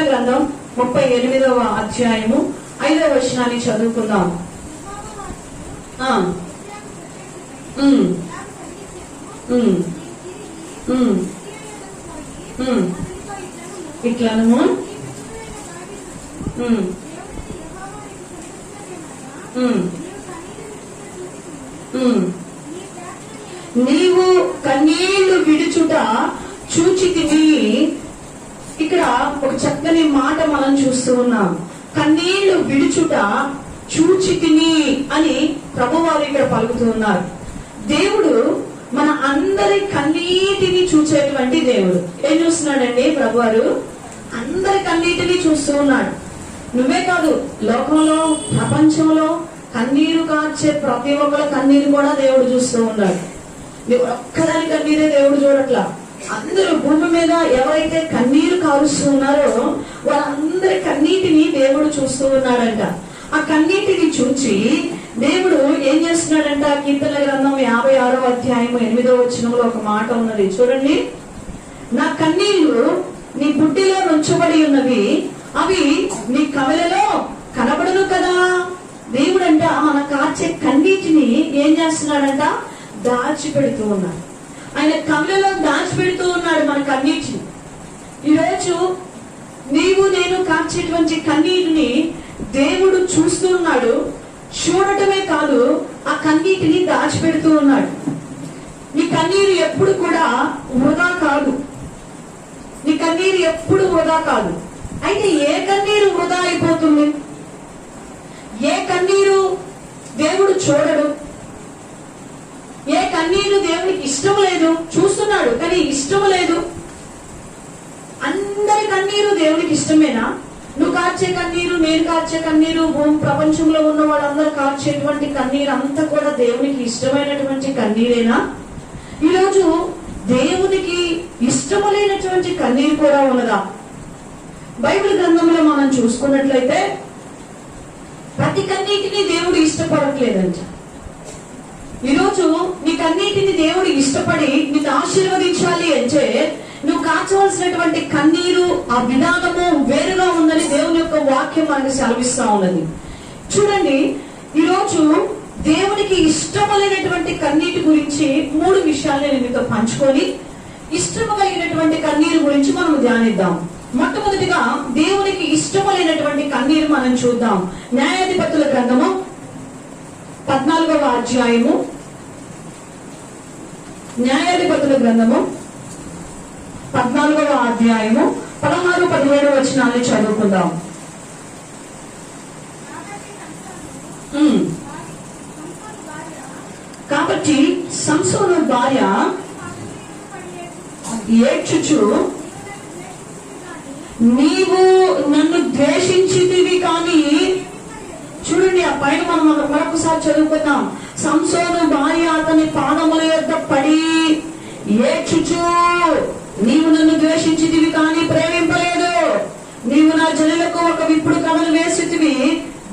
గ్రంథం 38వ అధ్యాయము 5వ వచనాన్ని చదువుకుందాం. ఇట్లను నీవు కన్నీళ్లు విడుచుట చూచితివి. ఇక్కడ ఒక చక్కని మాట మనం చూస్తూ ఉన్నాం. కన్నీళ్లు విడుచుట చూచితిని అని ప్రభువారు ఇక్కడ పలుకుతూ ఉన్నారు. దేవుడు మన అందరి కన్నీటిని చూసేటువంటి దేవుడు. ఏం చూస్తున్నాడండి ప్రభువారు? అందరి కన్నీటిని చూస్తూ ఉన్నాడు. నువ్వే కాదు, లోకంలో ప్రపంచంలో కన్నీరు కార్చే ప్రతి ఒక్కరి కన్నీరు కూడా దేవుడు చూస్తూ ఉన్నాడు. నువ్వు ఒక్కదాని కన్నీరే దేవుడు చూడట్లా. అందరూ భూమి మీద ఎవరైతే కన్నీరు కారుస్తూ ఉన్నారో వాళ్ళందరి కన్నీటిని దేవుడు చూస్తూ ఉన్నాడంట. ఆ కన్నీటిని చూచి దేవుడు ఏం చేస్తున్నాడంట? కీర్తన గ్రంథం 56వ అధ్యాయం 8వ వచనంలో ఒక మాట ఉన్నది చూడండి. నా కన్నీళ్లు నీ బుడ్డిలో నుంచబడి ఉన్నవి, అవి నీ కవలలో కనబడును కదా. దేవుడంట మన కార్చే కన్నీటిని ఏం చేస్తున్నాడంట? దాచిపెడుతూ ఉన్నాడు. ఆయన కవలలో దాచిపెడుతూ ఉన్నాడు మన కన్నీటిని. ఈరోజు నీవు నేను కార్చేటువంటి కన్నీటిని దేవుడు చూస్తూ ఉన్నాడు. చూడటమే కాదు, ఆ కన్నీటిని దాచిపెడుతూ ఉన్నాడు. నీ కన్నీరు ఎప్పుడు కూడా వృధా కాదు. నీ కన్నీరు ఎప్పుడు వృధా కాదు. అయితే ఏ కన్నీరు వృధా అయిపోతుంది? ఏ కన్నీరు దేవుడు చూడడు? ఏ కన్నీరు దేవుడికి ఇష్టం లేదు? చూస్తున్నాడు కానీ ఇష్టం లేదు. అందరి కన్నీరు దేవుడికి ఇష్టమేనా? నువ్వు కార్చే కన్నీరు, నేను కార్చే కన్నీరు, ప్రపంచంలో ఉన్న వాళ్ళందరూ కార్చేటువంటి కన్నీరు అంతా కూడా దేవునికి ఇష్టమైనటువంటి కన్నీరేనా? ఈరోజు దేవునికి ఇష్టము లేనటువంటి కన్నీరు కూడా ఉన్నదా? బైబిల్ గ్రంథంలో మనం చూసుకున్నట్లయితే ప్రతి కన్నీటిని దేవుడు ఇష్టపడట్లేదంట. ఈరోజు నీ కన్నీటిని దేవుడు ఇష్టపడి నిన్ను ఆశీర్వదించాలి అంటే నువ్వు కాచవలసినటువంటి కన్నీరు, ఆ విధానము వేరుగా ఉందని దేవుని యొక్క వాక్యం మనకు సెలవిస్తా ఉన్నది. చూడండి, ఈరోజు దేవునికి ఇష్టమైనటువంటి కన్నీటి గురించి 3 విషయాలు నేను మీతో పంచుకొని ఇష్టము కలిగినటువంటి కన్నీరు గురించి మనం ధ్యానిద్దాం. మొట్టమొదటిగా దేవునికి ఇష్టమైనటువంటి కన్నీరు మనం చూద్దాం. న్యాయాధిపతుల గ్రంథము 14వ అధ్యాయము, న్యాయాధిపతుల గ్రంథము 14వ అధ్యాయము 16, 17 వచనాన్ని చదువుకుందాం. కాబట్టి సంసోను భార్య ఏడ్చుచు, నీవు నన్ను ద్వేషించితివి కానీ. చూడండి, ఆ పైన మనం మరొకసారి చదువుకుందాం. సంసోను భార్య అతని పాదముల యొద్ద పడి ఏడ్చుచు, నీవు నన్ను ద్వేషించితివి కానీ ప్రేమింపలేదు. నీవు నా జనులకు ఒక విప్పుడు కథలు వేసితివి,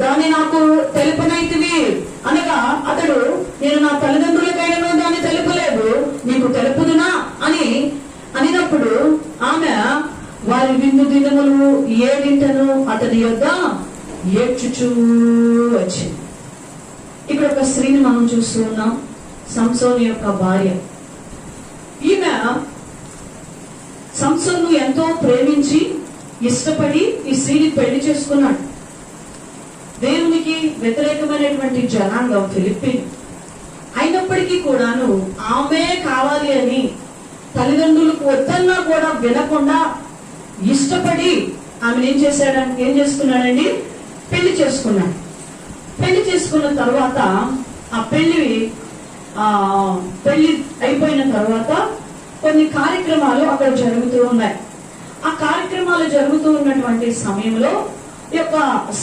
దాన్ని నాకు తెలుపనైతివి అనగా అతడు, నేను నా తల్లిదండ్రులకైనా దాన్ని తెలుపలేదు, నీకు తెలుపుదునా అని అనినప్పుడు ఆమె వారి విందు దినములు 7 అతని యొద్ద ఏడ్చుచూ వచ్చింది. ఇక్కడ ఒక స్త్రీని మనం చూస్తూ ఉన్నాం, సంసోను యొక్క భార్య. ఈమె సంసోను ఎంతో ప్రేమించి ఇష్టపడి ఈ స్త్రీని పెళ్లి చేసుకున్నాడు. దేవునికి వ్యతిరేకమైనటువంటి జనాంగం ఫిలిప్పీన్ అయినప్పటికీ కూడాను ఆమె కావాలి అని తల్లిదండ్రులకు వద్దన్నా కూడా వినకుండా ఇష్టపడి ఆమెను ఏం చేసుకున్నాడండి? పెళ్లి చేసుకున్నాడు. పెళ్లి చేసుకున్న తర్వాత ఆ పెళ్లి అయిపోయిన తర్వాత కొన్ని కార్యక్రమాలు అక్కడ జరుగుతూ ఉన్నాయి. ఆ కార్యక్రమాలు జరుగుతూ ఉన్నటువంటి సమయంలో ఈ యొక్క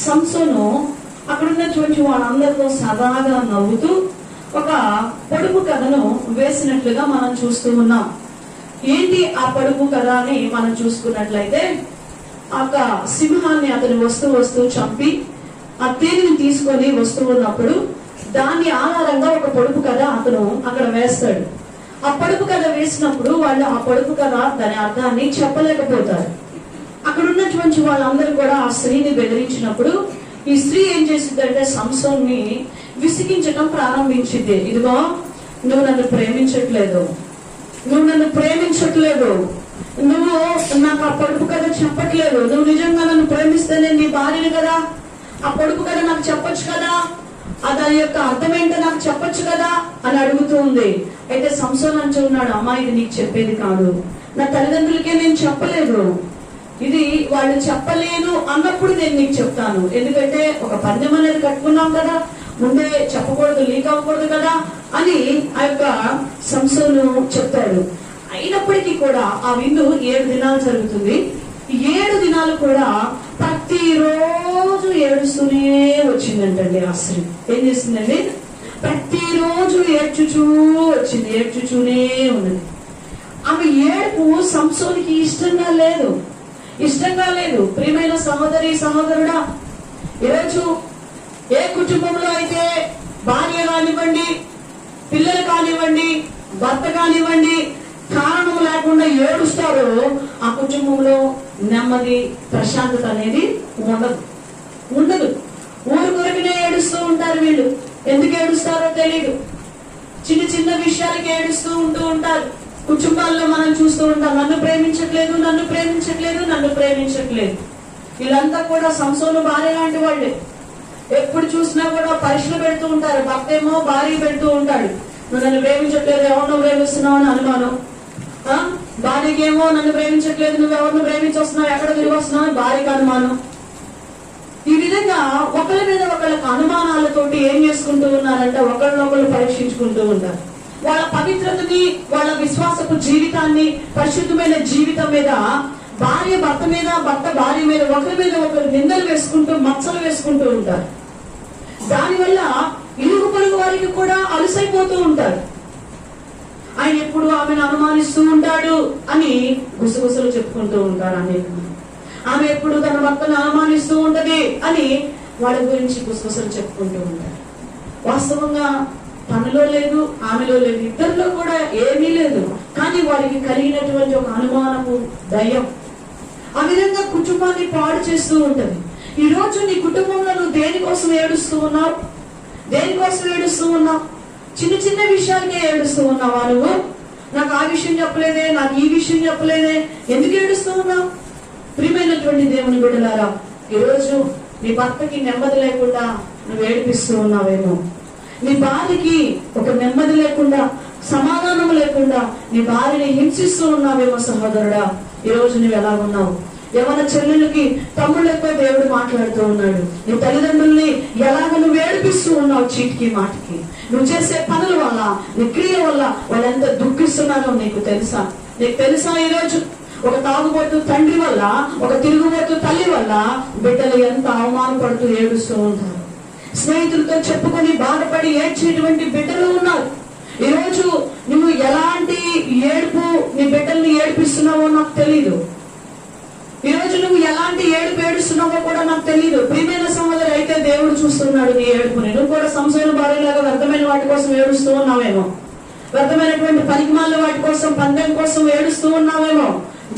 సంసోను అక్కడ ఉన్నటువంటి వాళ్ళందరితో సదాగా నవ్వుతూ ఒక పొడుపు కథను వేసినట్లుగా మనం చూస్తూ ఉన్నాం. ఏంటి ఆ పొడుపు కథ అని మనం చూసుకున్నట్లయితే, ఆ సింహాన్ని అతను వస్తూ చంపి ఆ తేనెని తీసుకొని వస్తూ ఉన్నప్పుడు దాన్ని ఆధారంగా ఒక పొడుపు కథ అతను అక్కడ వేస్తాడు. ఆ పొడుపు కథ వేసినప్పుడు వాళ్ళు ఆ పొడుపు కథ దాని అర్థాన్ని చెప్పలేకపోతారు. అక్కడ ఉన్నటువంటి వాళ్ళందరూ కూడా ఆ స్త్రీని బెదిరించినప్పుడు ఈ స్త్రీ ఏం చేసిందంటే సంసోన్ని విసిగించడం ప్రారంభించింది. ఇదిగో, నువ్వు నన్ను ప్రేమించట్లేదు, నువ్వు నన్ను ప్రేమించట్లేదు, నువ్వు నాకు ఆ పొడుపు కథ చెప్పట్లేదు, నువ్వు నిజంగా నన్ను ప్రేమిస్తే నేను నీ భార్యని కదా, ఆ పొడుపు కథ నాకు చెప్పొచ్చు కదా, దాని యొక్క అర్థం ఏంటో నాకు చెప్పొచ్చు కదా అని అడుగుతూ ఉంది. అయితే సంసోన్ అంటున్నాడు, అమ్మా ఇది నీకు చెప్పేది కాదు, నా తల్లిదండ్రులకే నేను చెప్పలేదు, ఇది వాళ్ళు చెప్పలేను అన్నప్పుడు నేను నీకు చెప్తాను. ఎందుకంటే ఒక పందెం అనేది కట్టుకున్నాం కదా, ముందే చెప్పకూడదు, లీక్ అవ్వకూడదు కదా అని ఆ యొక్క సంసోను చెప్తాడు. అయినప్పటికీ కూడా ఆ విందు 7 దినాలు జరుగుతుంది. 7 దినాలు కూడా ప్రతిరోజు ఏడుస్తూనే వచ్చిందంటండి. ఆ స్త్రీ ఏం చేసిందండి, ప్రతిరోజు ఏడ్చుచూ వచ్చింది, ఏడ్చుచూనే ఉన్నది. ఆమె ఏడుపు సంసోనికి ఇష్టంగా లేదు. ప్రియమైన సహోదరి సహోదరుడా, ఈరోజు ఏ కుటుంబంలో అయితే భార్య కానివ్వండి, పిల్లలు కానివ్వండి, భర్త కానివ్వండి కారణం లేకుండా ఏడుస్తారో ఆ కుటుంబంలో నెమ్మది, ప్రశాంతత అనేది ఉండదు. ఊరు కొరకునే ఏడుస్తూ ఉంటారు వీళ్ళు. ఎందుకు ఏడుస్తారో తెలియదు. చిన్న చిన్న విషయాలకి ఏడుస్తూ ఉంటూ ఉంటారు. కుటుంబాల్లో మనం చూస్తూ ఉంటాం, నన్ను ప్రేమించట్లేదు, నన్ను ప్రేమించట్లేదు, నన్ను ప్రేమించట్లేదు. వీళ్ళంతా కూడా సంసోను భార్య లాంటి వాళ్ళే. ఎప్పుడు చూసినా కూడా పరీక్షలు పెడుతూ ఉంటారు. భర్త ఏమో భార్య పెడుతూ ఉంటాడు, నువ్వు నన్ను ప్రేమించట్లేదు, ఎవరినో ప్రేమిస్తున్నావు అని అనుమానం. భార్యకేమో నన్ను ప్రేమించట్లేదు, నువ్వు ఎవరిని ప్రేమించొస్తున్నావు, ఎక్కడ తిరిగి వస్తున్నావు అని భార్యకు అనుమానం. ఈ విధంగా ఒకరి మీద ఒకళ్ళకి అనుమానాలతోటి ఏం చేసుకుంటూ ఉన్నారంటే ఒకళ్ళనొకళ్ళు పరీక్షించుకుంటూ ఉంటారు. వాళ్ళ పవిత్రతని, వాళ్ళ విశ్వాసపు జీవితాన్ని, పరిశుద్ధమైన జీవితం మీద, భార్య భర్త మీద, భర్త భార్య మీద, ఒకరి మీద ఒకరు నిందలు వేసుకుంటూ, మచ్చలు వేసుకుంటూ ఉంటారు. దానివల్ల ఇరుగు పొరుగు వారికి కూడా అలసైపోతూ ఉంటారు. ఆయన ఎప్పుడు ఆమెను అనుమానిస్తూ ఉంటాడు అని గుసగుసలు చెప్పుకుంటూ ఉంటారు అనేక మంది. ఆమె ఎప్పుడు తన భర్తను అనుమానిస్తూ ఉంటది అని వాళ్ళ గురించి గుసగుసలు చెప్పుకుంటూ ఉంటారు. వాస్తవంగా తనలో లేదు, ఆమెలో లేదు, ఇద్దరిలో కూడా ఏమీ లేదు. కానీ వారికి కలిగినటువంటి ఒక అనుమానము, దయ్యం ఆ విధంగా కుటుంబాన్ని పాడు చేస్తూ ఉంటది. ఈ రోజు నీ కుటుంబంలో నువ్వు దేనికోసం ఏడుస్తూ ఉన్నావు? చిన్న చిన్న విషయాలకే ఏడుస్తూ ఉన్నావా నువ్వు? నాకు ఆ విషయం చెప్పలేదే, నాకు ఈ విషయం చెప్పలేదే, ఎందుకు ఏడుస్తూ ఉన్నావు? ప్రియమైనటువంటి దేవుని బిడ్డలారా, ఈరోజు నీ భర్తకి నెమ్మది లేకుండా నువ్వు ఏడిపిస్తూ ఉన్నావేమో, నీ భార్యకి ఒక నెమ్మది లేకుండా, సమాధానం లేకుండా నీ భార్యని హింసిస్తూ ఉన్నావేమో సహోదరుడా. ఈరోజు నువ్వు ఎలా ఉన్నావు? యవన చెల్లెలకి, తమ్ముళ్ళతో దేవుడు మాట్లాడుతూ ఉన్నాడు. నీ తల్లిదండ్రుల్ని ఎలాగ నువ్వు ఏడిపిస్తూ ఉన్నావు? చీటికి మాటికి నువ్వు చేసే పనుల వల్ల, నీ క్రియ వల్ల వాళ్ళు ఎంత దుఃఖిస్తున్నారో నీకు తెలుసా? ఈరోజు ఒక తాగుబోతు తండ్రి వల్ల, ఒక తిరుగుబోతు తల్లి వల్ల బిడ్డలు ఎంత అవమానపడుతూ ఏడుస్తూ ఉంటారు. స్నేహితులతో చెప్పుకొని బాధపడి ఏడ్చేటువంటి బిడ్డలు ఉన్నారు. ఈరోజు నువ్వు ఎలాంటి ఏడుపు నీ బిడ్డల్ని ఏడిపిస్తున్నావో నాకు తెలీదు. ఈరోజు నువ్వు ఎలాంటి ఏడుపు ఏడుస్తున్నావో కూడా నాకు తెలియదు. ప్రియమైన సహోదరు, అయితే దేవుడు చూస్తున్నాడు నీ ఏడుపుని. నువ్వు కూడా సంశయం భార్యలాగా వ్యర్థమైన వాటి కోసం ఏడుస్తూ ఉన్నావేమో, వ్యర్థమైనటువంటి పరిమాణాల వాటి కోసం, పందెం కోసం ఏడుస్తూ ఉన్నావేమో.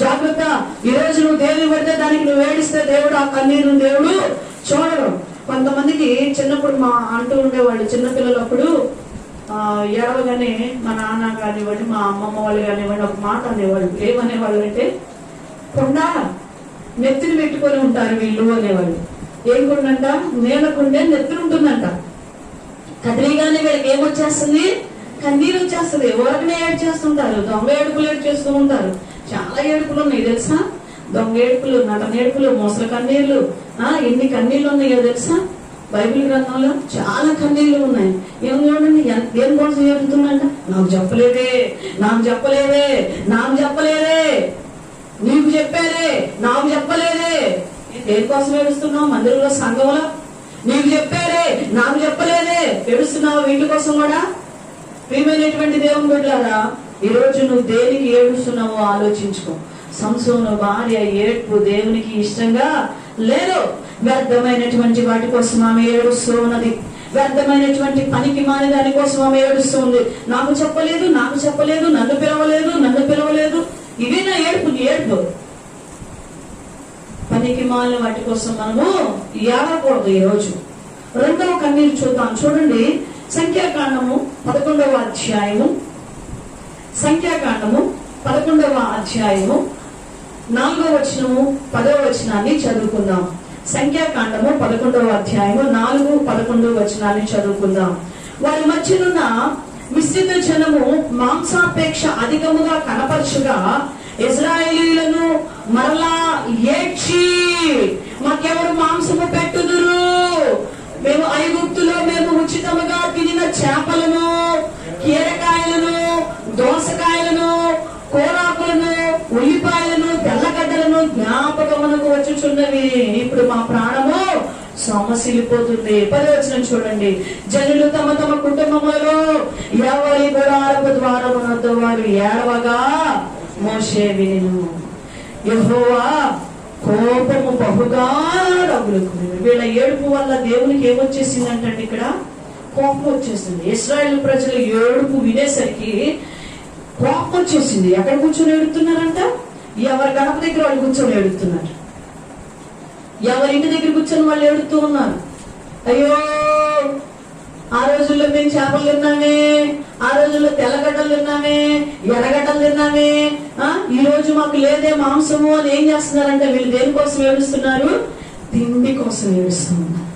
జాగ్రత్త. ఈరోజు నువ్వు దేవుని పడితే దానికి నువ్వు ఏడిస్తే దేవుడు ఆ కన్నీరు దేవుడు చూడడు. కొంతమందికి చిన్నప్పుడు మా అంటూ ఉండేవాళ్ళు, చిన్నపిల్లలప్పుడు ఏడవగానే మా నాన్న కానివ్వండి, మా అమ్మమ్మ వాళ్ళు కానివ్వండి ఒక మాట అనేవాళ్ళు. ఏమనేవాళ్ళు అంటే, కొండ నెత్తిని పెట్టుకొని ఉంటారు వీళ్ళు అనేవాళ్ళు. ఏం కొండంట? నేలకుండే నెత్తిని ఉంటుందంట. కదిలిగానే వీళ్ళకి ఏమొచ్చేస్తుంది? కన్నీరు వచ్చేస్తుంది. ఎవరికనే ఏడు చేస్తుంటారు, దొంగ ఏడుపులు ఏడు చేస్తూ ఉంటారు. చాలా ఏడుపులు ఉన్నాయి తెలుసా? దొంగ ఏడుపులు, నటన ఏడుపులు, మోసల కన్నీళ్లు, ఎన్ని కన్నీళ్లు ఉన్నాయో తెలుసా? బైబిల్ గ్రంథంలో చాలా కన్నీళ్లు ఉన్నాయి. ఏం చూడండి, దేని కోసం ఏడుతుందంట? నాకు చెప్పలేదే, నీకు చెప్పారే, నాకు చెప్పలేదే. దేనికోసం ఏడుస్తున్నావు? మందిరంలో, సంఘంలో నీకు చెప్పారే, నాకు చెప్పలేదే ఏడుస్తున్నావు. వీటి కోసం కూడా. ప్రియమైనటువంటి దేవుని బిడ్డలారా, ఈరోజు నువ్వు దేనికి ఏడుస్తున్నావో ఆలోచించుకో. సంసోను భార్య ఏడ్పు దేవునికి ఇష్టంగా లేదు. వ్యర్థమైనటువంటి వాటి కోసం ఆమె ఏడుస్తూ ఉన్నది. వ్యర్థమైనటువంటి పనికి మాని దాని కోసం ఆమె ఏడుస్తుంది. నాకు చెప్పలేదు, నన్ను పిలవలేదు. ఇదే నా ఏడుపు. పనికి మాలిన వాటి కోసం మనము ఏడకూడదు. ఈరోజు రెండవ కన్నీరు చూద్దాం. చూడండి, సంఖ్యాకాండము 11వ అధ్యాయము, సంఖ్యాకాండము 11వ అధ్యాయము 4వ వచనము 10వ వచనాన్ని చదువుకుందాం. సంఖ్యాకాండము 11వ అధ్యాయము 4, 11 వచనాన్ని చదువుకుందాం. వారి మధ్యనున్న మిశ్రిత జనము మాంసాపేక్ష అధికముగా కనపరచుగా ఇశ్రాయేలీయులను మరలా ఏడ్చి, మాకెవరు మాంసము పెట్టుదురు? మేము ఐగుప్తులో మేము ఉచితముగా తినిన చేపలను, కీరకాయలను, దోసకాయలను, కోరాకులను, ఉల్లిపాయలను, తెల్లగడ్డలను జ్ఞాపకమునకు వచ్చుచున్నవి. ఇప్పుడు మా ప్రాణము సొమ్మసిల్లిపోతుంది. 10వ వచనం చూడండి, జనులు తమ తమ కుటుంబములలో ఎవరి గుడారపు ద్వారమునొద్ద వారు ఏడవగా మోషే వినెను. యెహోవా కోపము బహుగా రగులుకొనెను. వీళ్ళ ఏడుపు వల్ల దేవునికి ఏమొచ్చేసిందంటే ఇక్కడ కోపం వచ్చేసింది. ఇశ్రాయేలు ప్రజలు ఏడుపు వినేసరికి కోపం వచ్చేసింది. ఎక్కడ కూర్చొని ఏడుతున్నారంట? ఎవరి గడప దగ్గర వాళ్ళు కూర్చొని ఏడుతున్నారు. ఎవరి ఇంటి దగ్గర కూర్చొని వాళ్ళు ఏడుతూ ఉన్నారు. అయ్యో, ఆ రోజుల్లో మేము చేపలు తిన్నామే, ఆ రోజుల్లో తెల్లగడ్డలు తిన్నామే, ఎర్రగడ్డలు తిన్నామే, ఈ రోజు మాకు లేదే మాంసము అని ఏం చేస్తున్నారంటే వీళ్ళు దేనికోసం ఏడుస్తున్నారు? తిండి కోసం ఏడుస్తూ ఉన్నారు.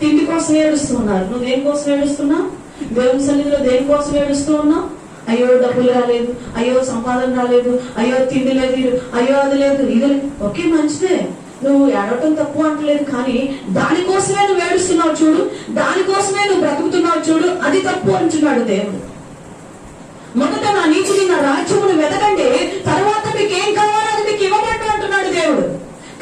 తిండి కోసం ఏడుస్తూ ఉన్నారు. నువ్వు దేనికోసం ఏడుస్తున్నావు? దేవుని సన్నిధిలో దేనికోసం ఏడుస్తూ ఉన్నావు? అయ్యో డబ్బులు రాలేదు, అయ్యో సంపాదన రాలేదు, అయ్యో తిండి లేదు, అయ్యో అది లేదు, ఇది లేదు. ఓకే, మంచిదే, నువ్వు ఏడవటం తప్పు అంటలేదు. కానీ దానికోసమే నువ్వు ఏడుస్తున్నావు చూడు, దానికోసమే నువ్వు బ్రతుకుతున్నావు చూడు, అది తప్పు అంటున్నాడు దేవుడు. మొదట నా నీతిని నా రాజ్యమును వెతకండి, తర్వాత మీకు ఏం కావాలో అది మీకు ఇవ్వబట్టు అంటున్నాడు దేవుడు.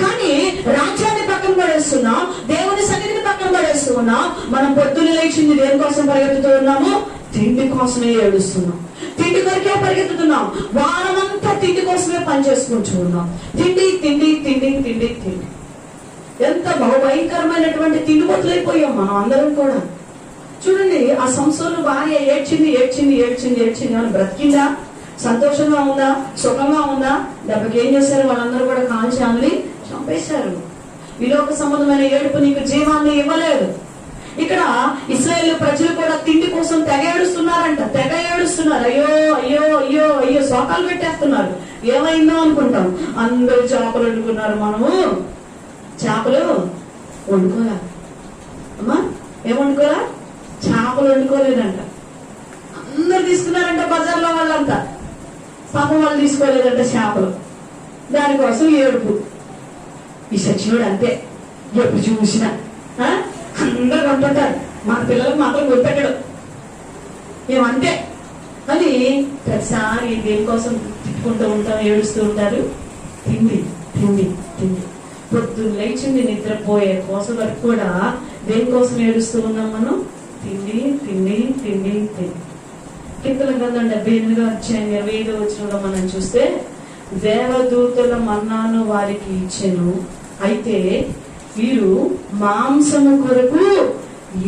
కానీ రాజ్యాన్ని పక్కన పడేస్తున్నాం, దేవుని సన్నిధిని పక్కన పడేస్తూ ఉన్నాం. మనం పొద్దున్న లేచింది దేనికోసం పరిగెత్తుతూ ఉన్నాము? తిండి కోసమే ఏడుస్తున్నాం, తిండి కొరకే పరిగెత్తుతున్నాం. వారమంతా తిండి కోసమే పనిచేసుకుంటూ ఉన్నాం. తిండి తిండి తిండి తిండి తిండి. ఎంత భయంకరమైనటువంటి తిండి బొత్తులైపోయాం మనం అందరం కూడా. చూడండి, ఆ సంసోను భార్య ఏడ్చింది ఏడ్చింది ఏడ్చింది ఏడ్చింది అని బ్రతికిందా? సంతోషంగా ఉందా? సుఖంగా ఉందా? దెబ్బకి ఏం చేశారు? వాళ్ళందరూ కూడా కాల్చి చంపేశారు. విలోక సంబంధమైన ఏడుపు నీకు జీవాన్ని ఇవ్వలేదు. ఇక్కడ ఇశ్రాయేలు ప్రజలు కూడా తిండి కోసం తెగ ఏడుస్తున్నారంట, తెగ ఏడుస్తున్నారు. అయ్యో అయ్యో అయ్యో అయ్యో శోకాలు పెట్టేస్తున్నారు. ఏమైందో అనుకుంటాం. అందరూ చేపలు వండుకున్నారు, మనము చేపలు వండుకోరా? అమ్మా, ఏం వండుకోరా? చేపలు వండుకోలేదంట. అందరు తీసుకున్నారంట బజార్లో వాళ్ళంతా. పాపం వాళ్ళు తీసుకోలేదంట చేపలు. దానికోసం ఏడుపు. ఈ సచివుడు అంతే, ఎప్పుడు చూసినా అందరు కొంటుంటారు. మన పిల్లలకు మాత్రం గుర్పెట్టడు. మేమంతే అని ప్రతిసారి దేనికోసం తిట్టుకుంటూ ఉంటాం, ఏడుస్తూ ఉంటారు. తిండి తిండి తిండి. పొద్దున్న లేచింది నిద్రపోయే కోసం వరకు కూడా దేనికోసం ఏడుస్తూ ఉన్నాం మనం? తిండి తిండి తిండి తిండి. కీర్తన గ్రంథం 78వ అధ్యాయం 25వ వచనంలో మనం చూస్తే, దేవదూతల మన్నాను వారికి ఇచ్చెను, అయితే వీరు మాంసము కొరకు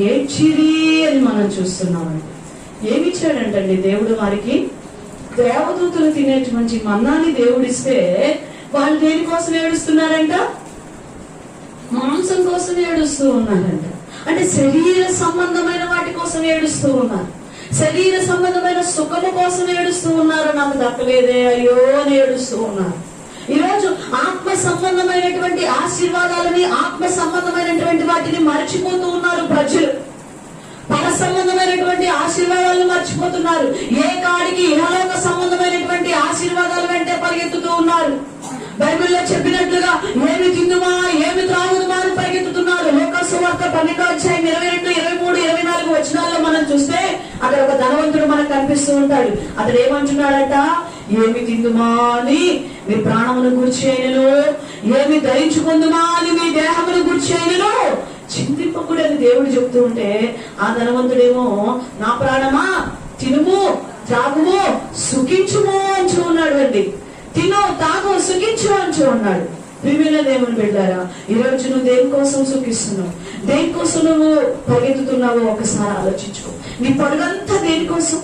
ఏడ్చిరి అని మనం చూస్తున్నామండి. ఏమిచ్చాడంటండి దేవుడు వారికి? దేవదూతలు తినేటువంటి మన్నాని దేవుడిస్తే వాళ్ళు దేనికోసం ఏడుస్తున్నారంట? మాంసం కోసం ఏడుస్తూ ఉన్నారంట. అంటే శరీర సంబంధమైన వాటి కోసం ఏడుస్తూ ఉన్నారు, శరీర సంబంధమైన సుఖము కోసం ఏడుస్తూ ఉన్నారు. నాకు దక్కలేదే అయ్యో అని ఏడుస్తూ ఉన్నారు. ఈరోజు ఆత్మ సంబంధమైనటువంటి ఆశీర్వాదాలని, ఆత్మ సంబంధమైనటువంటి వాటిని మర్చిపోతూ ఉన్నారు ప్రజలు. పర సంబంధమైనటువంటి ఆశీర్వాదాలను మర్చిపోతున్నారు. ఏ కాడికి ఇహలోక సంబంధమైనటువంటి ఆశీర్వాదాల వెంటే పరిగెత్తుతూ ఉన్నారు. బైబిల్లో చెప్పినట్లుగా ఏమి తిందుమా ఏమి త్రాగుదుమా అని పరిగెత్తుతున్నారు. లోకాసు వార్త 12వ అధ్యాయం 22, 23, 24 వచనాల్లో మనం చూస్తే అక్కడ ఒక ధనవంతుడు మనకు కనిపిస్తూ ఉంటాడు. అతడు ఏమంటున్నాడట? ఏమి తిందుమా అని మీ ప్రాణమును గూర్చి అయినను, ఏమి ధరించుకుందుమా అని మీ దేహమును గూర్చి అయినను చింతింపకూడని దేవుడు చెప్తూ ఉంటే, ఆ ధనవంతుడేమో నా ప్రాణమా తినుము త్రాగుము సుఖించుము అంటూ ఉన్నాడు అండి. తిను తాగు సుఖించు అంటూ ఉన్నాడు. ప్రియమైన దేవుని బిడ్డారా, ఈరోజు నువ్వు దేనికోసం సుఖిస్తున్నావు, దేనికోసం నువ్వు పరిగెత్తుతున్నావో ఒకసారి ఆలోచించుకో. నీ పరుగంతా దేనికోసం?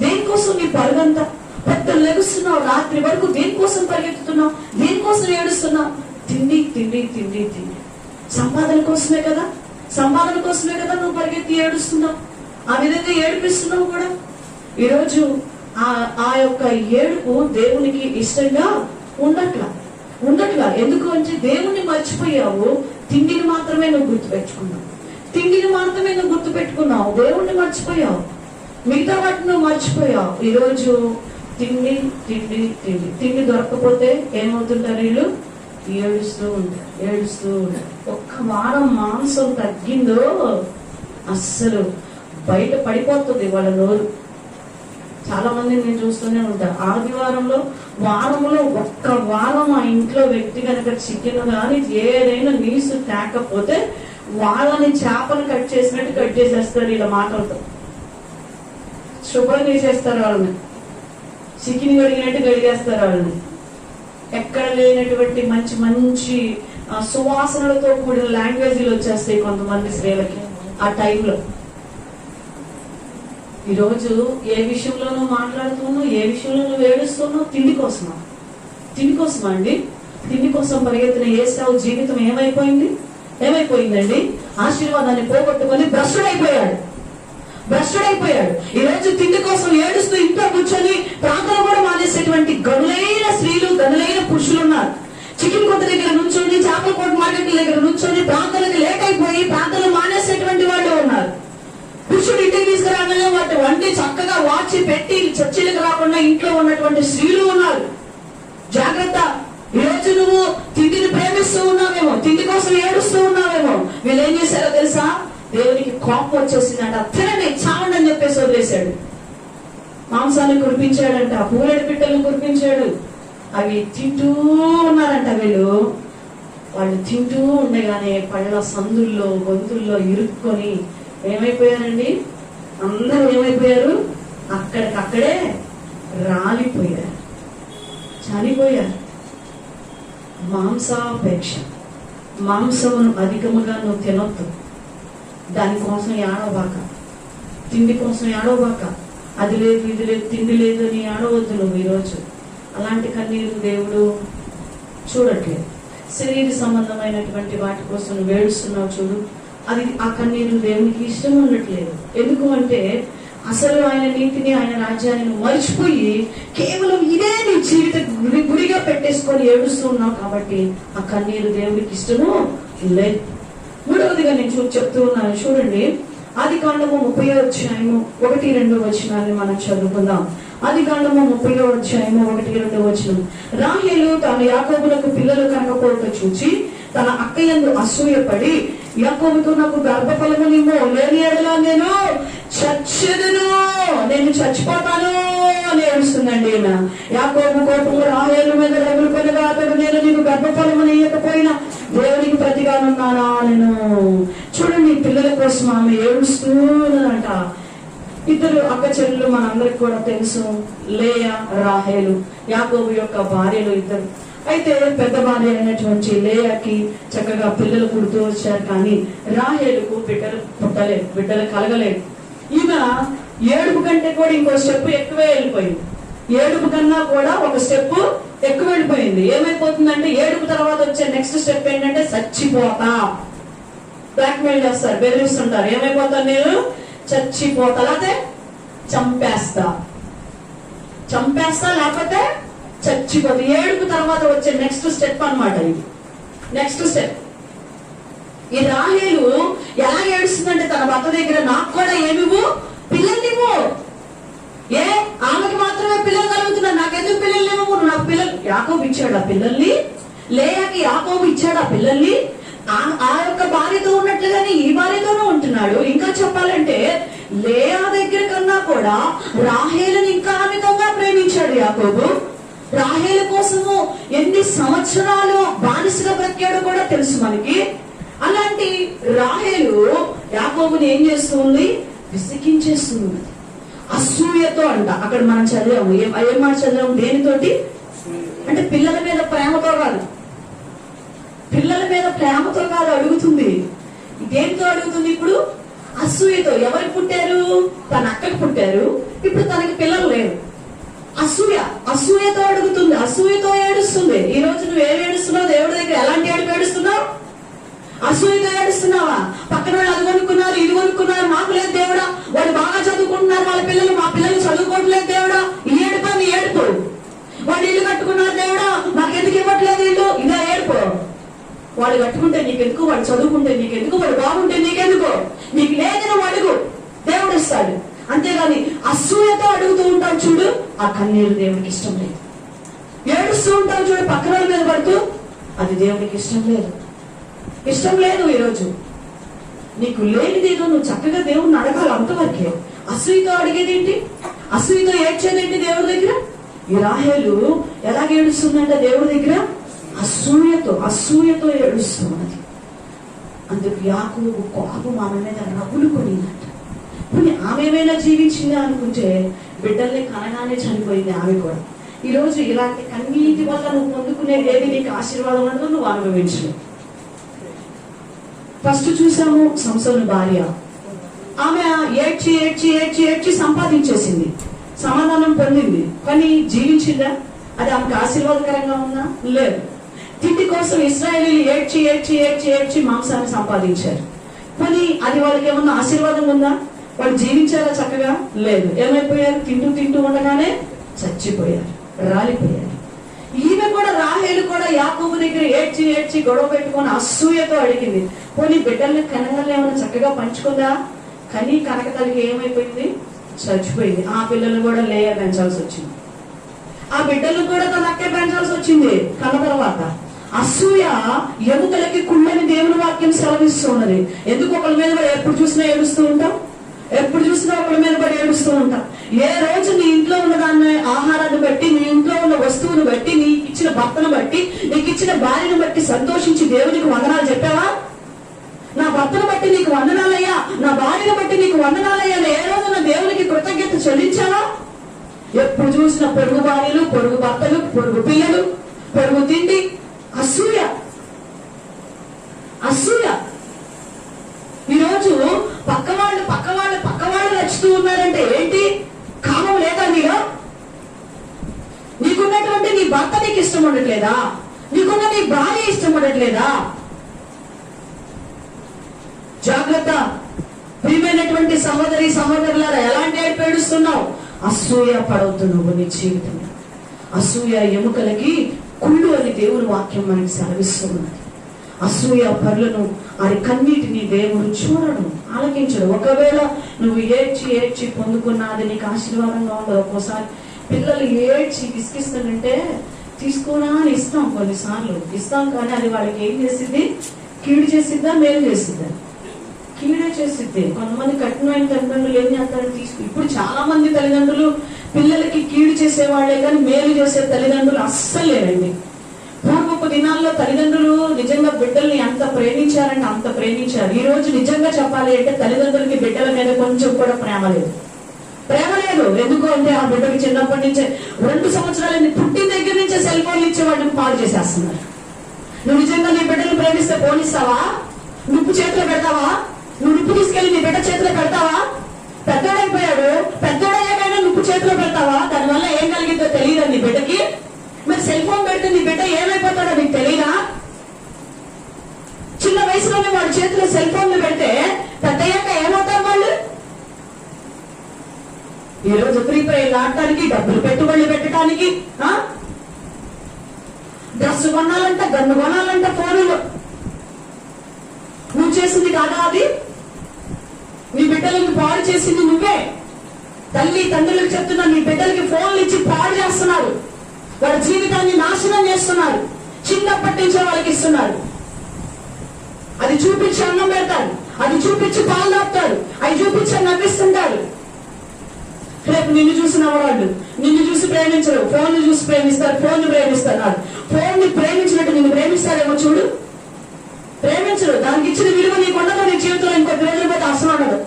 దేనికోసం నీ పరుగంతా? పెద్ద లెగుస్తున్నావు, రాత్రి వరకు దేనికోసం పరిగెత్తుతున్నావు? దేనికోసం ఏడుస్తున్నావు? తిండి తిండి తిండి తిండి. సంపాదన కోసమే కదా, సంపాదన కోసమే కదా నువ్వు పరిగెత్తి ఏడుస్తున్నావు, ఆ విధంగా ఏడిపిస్తున్నావు కూడా. ఈరోజు ఆ యొక్క ఏడుపు దేవునికి ఇష్టంగా ఉండట్లా. ఎందుకు అంటే దేవుణ్ణి మర్చిపోయావు, తిండిని మాత్రమే నువ్వు గుర్తుపెట్టుకున్నావు, దేవుణ్ణి మర్చిపోయావు, మిగతా వాటిని నువ్వు మర్చిపోయావు. ఈరోజు తిండి తిండి తిండి తిండి దొరకకపోతే ఏమవుతుంటారు వీళ్ళు? ఏడుస్తూ ఉంటారు. ఒక్క వారం మాంసం తగ్గిందో అస్సలు బయట పడిపోతుంది వాళ్ళ నోరు. చాలా మంది నేను చూస్తూనే ఉంటాను, వారంలో ఒక్క వారం ఆ ఇంట్లో వ్యక్తి కనుక చికెన్ కానీ ఏదైనా నీసు తేకపోతే వాళ్ళని చేపను కట్ చేసినట్టు కట్ చేసేస్తారు. ఇలా మాటలతో శుభ్రం చేసేస్తారు వాళ్ళని, చికెన్ కడిగినట్టు కడిగేస్తారు వాళ్ళని. ఎక్కడ లేనటువంటి మంచి మంచి సువాసనలతో కూడిన లాంగ్వేజ్లు వచ్చేస్తాయి కొంతమంది స్త్రీలకి ఆ టైంలో. ఈరోజు ఏ విషయంలో నువ్వు మాట్లాడుతున్నావు, ఏ విషయంలో నువ్వు ఏడుస్తున్నావు? తిండి కోసమా అండి? తిండి కోసం పరిగెత్తిన ఏసావు జీవితం ఏమైపోయిందండి? ఆశీర్వాదాన్ని పోగొట్టుకొని భ్రష్టుడైపోయాడు. ఈరోజు తిండి కోసం ఏడుస్తూ ఇంట్లో కూర్చొని ప్రార్థన కూడా మానేసేటువంటి గనులైన స్త్రీలు, గనులైన పురుషులు ఉన్నారు. చికెన్ కొట్టు దగ్గర నుంచొని, చేపల కోట మార్కెట్ల దగ్గర నుంచొని ప్రార్థనకి లేట్ అయిపోయి ప్రార్థనలు మానేసేటువంటి వాళ్ళు ఉన్నారు. పురుషుడు ఇంటికి తీసుకురాగానే వాటి వంటి చక్కగా వాచి పెట్టి చర్చలకు రాకుండా ఇంట్లో ఉన్నటువంటి స్త్రీలు ఉన్నారు. జాగ్రత్త. ఈరోజు నువ్వు తిండిని ప్రేమిస్తూ ఉన్నావేమో, తిండి కోసం ఏడుస్తూ ఉన్నావేమో. వీళ్ళు ఏం చేశారో తెలుసా? దేవునికి కోపం వచ్చేసిందంట, తినండి చావండి అని చెప్పేసి వదిలేశాడు. మాంసాన్ని కురిపించాడంట, పూరేడు పిట్టలను కురిపించాడు. అవి తింటూ ఉన్నారంట. వాళ్ళు తింటూ ఉండగానే పళ్ళ సందుల్లో గొంతుల్లో ఇరుక్కొని ఏమైపోయారండి? అందరూ ఏమైపోయారు? అక్కడికక్కడే రాలిపోయారు, చనిపోయారు. మాంసాపేక్ష, మాంసమును అధికముగా నువ్వు తినొద్దు. దానికోసం ఏడవబాక, తిండి కోసం ఏడవబాక. అది లేదు ఇది లేదు తిండి లేదు అని ఏడవద్దు నువ్వు. ఈరోజు అలాంటి కన్నీరు దేవుడు చూడట్లేదు. శరీర సంబంధమైనటువంటి వాటి కోసం నువ్వు ఏడుస్తున్నావు చూడు, అది ఆ కన్నీరు దేవునికి ఇష్టం ఉండట్లేదు. ఎందుకు అంటే అసలు ఆయన నీతిని, ఆయన రాజ్యాన్ని నువ్వు మర్చిపోయి కేవలం ఇదే నీ జీవిత గురిగా పెట్టేసుకొని ఏడుస్తూ ఉన్నావు. కాబట్టి ఆ కన్నీరు దేవుడికి ఇష్టము లేదు. మూడవదిగా నేను చెప్తూ ఉన్నాను చూడండి. ఆదికాండము 30వ అధ్యాయము 1-2 వచనాన్ని మనం చదువుకుందాం. ఆదికాండము 30వ అధ్యాయము 1-2 వచనం. రాహేలు తాను యాకోబులకు పిల్లలు కనకపోవట చూచి తన అక్కయందు అసూయపడి, యాకోబుతో నాకు గర్భఫలము నిమ్ము, లేని ఎడలా నేను చచ్చిపోతాను అని ఏడుస్తుందండి. యాకోబు కోపము రాహేలు మీద రగులుకొనగా, అతడు నేను నీకు గర్భఫలము ఇయ్యకపోయినా దేవునికి ప్రతిగానున్నానా నేను. చూడండి, పిల్లల కోసం ఆమె ఏడుస్తూనంట. ఇద్దరు అక్క చెల్లెలు మనందరికి కూడా తెలుసు, లేయా రాహేలు, యాకోబు యొక్క భార్యలు ఇద్దరు. అయితే పెద్ద భార్య అయినటువంటి లేయాకి చక్కగా పిల్లలు పుడుతూ వచ్చారు, కానీ రాహేలుకు బిడ్డలు కలగలేదు. ఈమె ఏడుపు కంటే కూడా ఇంకో స్టెప్ ఎక్కువే వెళ్ళిపోయింది. ఏడుపు కన్నా కూడా ఒక స్టెప్ ఎక్కువ వెళ్ళిపోయింది. ఏమైపోతుందంటే ఏడుపు తర్వాత వచ్చే నెక్స్ట్ స్టెప్ ఏంటంటే చచ్చిపోతా. బ్లాక్మెయిల్ చేస్తారు, బెదిరిస్తుంటారు. ఏమైపోతాను నేను? చచ్చిపోతా, లేకపోతే చంపేస్తా లేకపోతే చచ్చిపోతా. ఏడుపు తర్వాత వచ్చే నెక్స్ట్ స్టెప్ అన్నమాట ఇది. Next step. ఈ రాహేలు ఎలా ఏడుస్తుందంటే తన భర్త దగ్గర నాకు కూడా ఏమివ్వు, పిల్లల్నివ్వు. ఆమెకి మాత్రమే పిల్లలు కలుగుతున్నారు, నాకెందుకు పిల్లలు లేవు? నాకు పిల్లలు. యాకోబు ఇచ్చాడు ఆ పిల్లల్ని, లేయాకి యాకోబు ఇచ్చాడు ఆ పిల్లల్ని. ఆ యొక్క భార్యతో ఉన్నట్లుగానే ఈ భార్యతోనూ ఉంటున్నాడు. ఇంకా చెప్పాలంటే లేయా దగ్గర కన్నా కూడా రాహేలుని ఇంకా అమితంగా ప్రేమించాడు యాకోబు. రాహేల కోసము ఎన్ని సంవత్సరాలు బానిసగా బ్రతికాడో కూడా తెలుసు మనకి. అలాంటి రాహేలు యాకోబుని ఏం చేస్తుంది? విసిగించేస్తుంది అసూయతో అంట. అక్కడ మనం చదివాము, ఏం మాట చదివాము? దేనితోటి అంటే పిల్లల మీద ప్రేమతో కాదు, అడుగుతుంది. దేనితో అడుగుతుంది? ఇప్పుడు అసూయతో. ఎవరికి పుట్టారు? తన అక్కకి పుట్టారు. ఇప్పుడు తనకి పిల్లలు లేరు. అసూయ, అసూయతో అడుగుతుంది, అసూయతో ఏడుస్తుంది. ఈ రోజు నువ్వు ఏం ఏడుస్తున్నావు? దేవుడి దగ్గర ఎలాంటి ఏడుపు ఏడుస్తున్నావు? అసూయతో ఏడుస్తున్నావా? పక్కన వాళ్ళు అది కొనుక్కున్నారు, ఇది కొనుక్కున్నారు, మాకు లేదు దేవుడా. వాళ్ళు బాగా చదువుకుంటున్నారు వాళ్ళ పిల్లలు, మా పిల్లలు చదువుకోవట్లేదు దేవుడా. ఈ ఏడుపు నీ ఏడుపు. వాళ్ళు ఇల్లు కట్టుకున్నారు దేవుడా, మాకు ఎందుకు ఇవ్వట్లేదు ఇల్లు, ఇదా ఏడుపు. వాళ్ళు కట్టుకుంటే నీకెందుకు, వాళ్ళు చదువుకుంటే నీకెందుకు, వాళ్ళు బాగుంటే నీకెందుకు? నీకు లేదని అడుగు, దేవుడు ఇస్తాడు. అంతేగాని అసూయతో అడుగుతూ ఉంటాం చూడు, ఆ కన్నీరు దేవుడికి ఇష్టం లేదు. ఏడుస్తూ ఉంటాం చూడు పక్కన వాళ్ళ మీద పడుతూ, అది దేవుడికి ఇష్టం లేదు. ఇష్టం లేదు. ఈరోజు నీకు లేనిదేదో నువ్వు చక్కగా దేవుడిని అడగాలి, అంతవరకే. అసూయతో అడిగేదేంటి, అసూయతో ఏడ్చేదేంటి దేవుడి దగ్గర? ఈ రాహేలు ఎలాగ ఏడుస్తుందంట దేవుడి దగ్గర? అసూయతో ఏడుస్తున్నది. అందుకు యాకోబు కోపం ఆమె మీద రగులు కొనిందంట. ఇప్పుడు ఆమె ఏమైనా జీవించిందా అనుకుంటే బిడ్డల్ని కనగానే చనిపోయింది ఆమె కూడా. ఈరోజు ఇలాంటి కన్నీటి వల్ల నువ్వు పొందుకునేది ఏది నీకు ఆశీర్వాదం అంటూ నువ్వు అనుభవించు. ఫస్ట్ చూసాము సంసోను భార్య. ఆమె ఏడ్చి ఏడ్చి ఏడ్చి ఏడ్చి సంపాదించేసింది, సమాధానం పొందింది, కానీ జీవించిందా? అది ఆమెకు ఆశీర్వాదకరంగా ఉందా? లేదు. తిండి కోసం ఇశ్రాయేలీలు ఏడ్చి ఏడ్చి ఏడ్చి ఏడ్చి మాంసాన్ని సంపాదించారు, కానీ అది వాళ్ళకి ఏమన్నా ఆశీర్వాదం ఉందా? వాళ్ళు జీవించారా చక్కగా? లేదు. ఏమైపోయారు? తింటూ తింటూ ఉండగానే చచ్చిపోయారు, రాలిపోయారు. ఈమె కూడా, రాహేలు కూడా యాకోబు దగ్గర ఏడ్చి ఏడ్చి గొడవ పెట్టుకొని అసూయతో అడిగింది. పోనీ బిడ్డల్ని కనగలు ఏమైనా చక్కగా పంచుకుందా? కానీ కనక తల్లికి ఏమైపోయింది? చచ్చిపోయింది. ఆ పిల్లలు కూడా లేయ పెంచాల్సి వచ్చింది, ఆ బిడ్డలను కూడా తన అక్కే పెంచాల్సి వచ్చింది కన్న తర్వాత. అసూయ ఎముకలకి కుళ్ళని దేవుని వాక్యం సెలవిస్తూ ఉన్నది. ఎందుకు ఒకరి మీద పడి ఎప్పుడు చూసినా ఏడుస్తూ ఉంటాం, ఎప్పుడు చూసినా ఒకరి మీద పడి ఏడుస్తూ ఉంటాం. ఏ రోజు నీ ఇంట్లో ఉన్న దాన్ని, ఆహారాన్ని బట్టి, నీ ఇంట్లో ఉన్న వస్తువును బట్టి, నీకు ఇచ్చిన భర్తను బట్టి, నీకు ఇచ్చిన భార్యను బట్టి సంతోషించి దేవునికి వందనాలు చెప్పావా? నా భర్తను బట్టి నీకు వందనాలయ్యా, నా భార్యను బట్టి నీకు వందనాలయ్యా, ఏ రోజున దేవునికి కృతజ్ఞత చెల్లించావా? ఎప్పుడు చూసిన పొరుగు భార్యలు, పొరుగు భర్తలు, పొరుగు పిల్లలు, పొరుగు తిండి. అసూయ, అసూయ. ఈరోజు పక్కవాళ్ళు నచ్చుతూ ఉన్నారంటే ఏంటి? కామం లేదా నీలో? నీకున్నటువంటి నీ భర్త నీకు ఇష్టం ఉండట్లేదా? నీకున్న నీ భార్య ఇష్టం ఉండట్లేదా? జాగ్రత్త ప్రియమైనటువంటి సహోదరి సహోదరులారా, ఎలాంటి ఏడుపు ఏడుస్తున్నావు? అసూయ పడవద్దు నువ్వు నీ జీవితంలో. అసూయ ఎముకలకి కుళ్ళు అని దేవుని వాక్యం మనకి సెలవిస్తున్నది. అసూయ పరులను, వారి కన్నీటిని దేవుడు చూడడం, ఆలకించడం. ఒకవేళ నువ్వు ఏడ్చి ఏడ్చి పొందుకున్నది నీకు ఆశీర్వాదంగా ఉండదు. ఒక్కోసారి పిల్లలు ఏడ్చి విసిగిస్తుందంటే తీసుకోనా అని ఇస్తాం, కొన్నిసార్లు ఇస్తాం, కానీ అది వాళ్ళకి ఏం చేసిద్ది? కీడు చేసిద్దా, మేలు చేసిద్దా? కీడే చేసిద్ది. కొంతమంది కఠినమైన తల్లిదండ్రులు ఏం చేస్తారో ఇప్పుడు చాలా మంది తల్లిదండ్రులు పిల్లలకి కీడు చేసేవాళ్లే కానీ మేలు చేసే తల్లిదండ్రులు అస్సలు లేరండి. పూర్వపు దినాల్లో తల్లిదండ్రులు నిజంగా బిడ్డల్ని ఎంత ప్రేమించారంటే అంత ప్రేమించారు. ఈ రోజు నిజంగా చెప్పాలి అంటే తల్లిదండ్రులకి బిడ్డల మీద కొంచెం కూడా ప్రేమ లేదు. ఎందుకు అంటే ఆ బిడ్డకి చిన్నప్పటి నుంచే 2 సంవత్సరాలు పుట్టిన దగ్గర నుంచే సెల్ ఫోన్లు ఇచ్చే వాటిని పాడు చేసేస్తున్నారు. నువ్వు నిజంగా నీ బిడ్డలు ప్రేమిస్తే పోనిస్తావా? నువ్వు చేతిలో పెడతావా? నువ్వు నిప్పు తీసుకెళ్లి నీ బిడ్డ చేతిలో పెడతావా? పెద్దోడైపోయాడు, పెద్దోడయ్యాకైనా నువ్వు చేతిలో పెడతావా? దానివల్ల ఏం కలిగిందో తెలియదా నీ బిడ్డకి? మరి సెల్ ఫోన్ పెడితే నీ బిడ్డ ఏమైపోతాడో నీకు తెలియదా? చిన్న వయసులోనే వాడి చేతిలో సెల్ ఫోన్లు పెడితే పెద్దయ్యాక ఏమవుతారు వాళ్ళు? ఈ రోజు ఫ్రీ ఫైర్ ఆడటానికి, డబ్బులు పెట్టుబడులు పెట్టడానికి, డ్రెస్ కొనాలంట, గన్ను కొనాలంట ఫోన్లు. నువ్వు చేసింది కాదా అది? నీ బిడ్డలకు పాడు చేసింది నువ్వే. తల్లి తండ్రులకు చెప్తున్నా, నీ బిడ్డలకి ఫోన్లు ఇచ్చి పాడు చేస్తున్నారు, వాళ్ళ జీవితాన్ని నాశనం చేస్తున్నారు. చిన్నప్పటి నుంచే వాళ్ళకి ఇస్తున్నారు. అది చూపించి అన్నం పెడతారు, అది చూపించి పాలు తాపుతారు, అవి చూపించి నవ్విస్తుంటారు. రేపు నిన్ను చూసి నవ్వవాళ్ళు, నిన్ను చూసి ప్రేమించరు, ఫోన్ చూసి ప్రేమిస్తారు, ఫోన్ ప్రేమిస్తున్నారు. ఫోన్ ని ప్రేమించినట్టు నిన్ను ప్రేమిస్తారేమో చూడు, ప్రేమించరు. దానికి ఇచ్చిన విలువ నీకు ఉండదు. నీ జీవితంలో ఇంకొక రోజుల పోతే అసలు ఉండదు.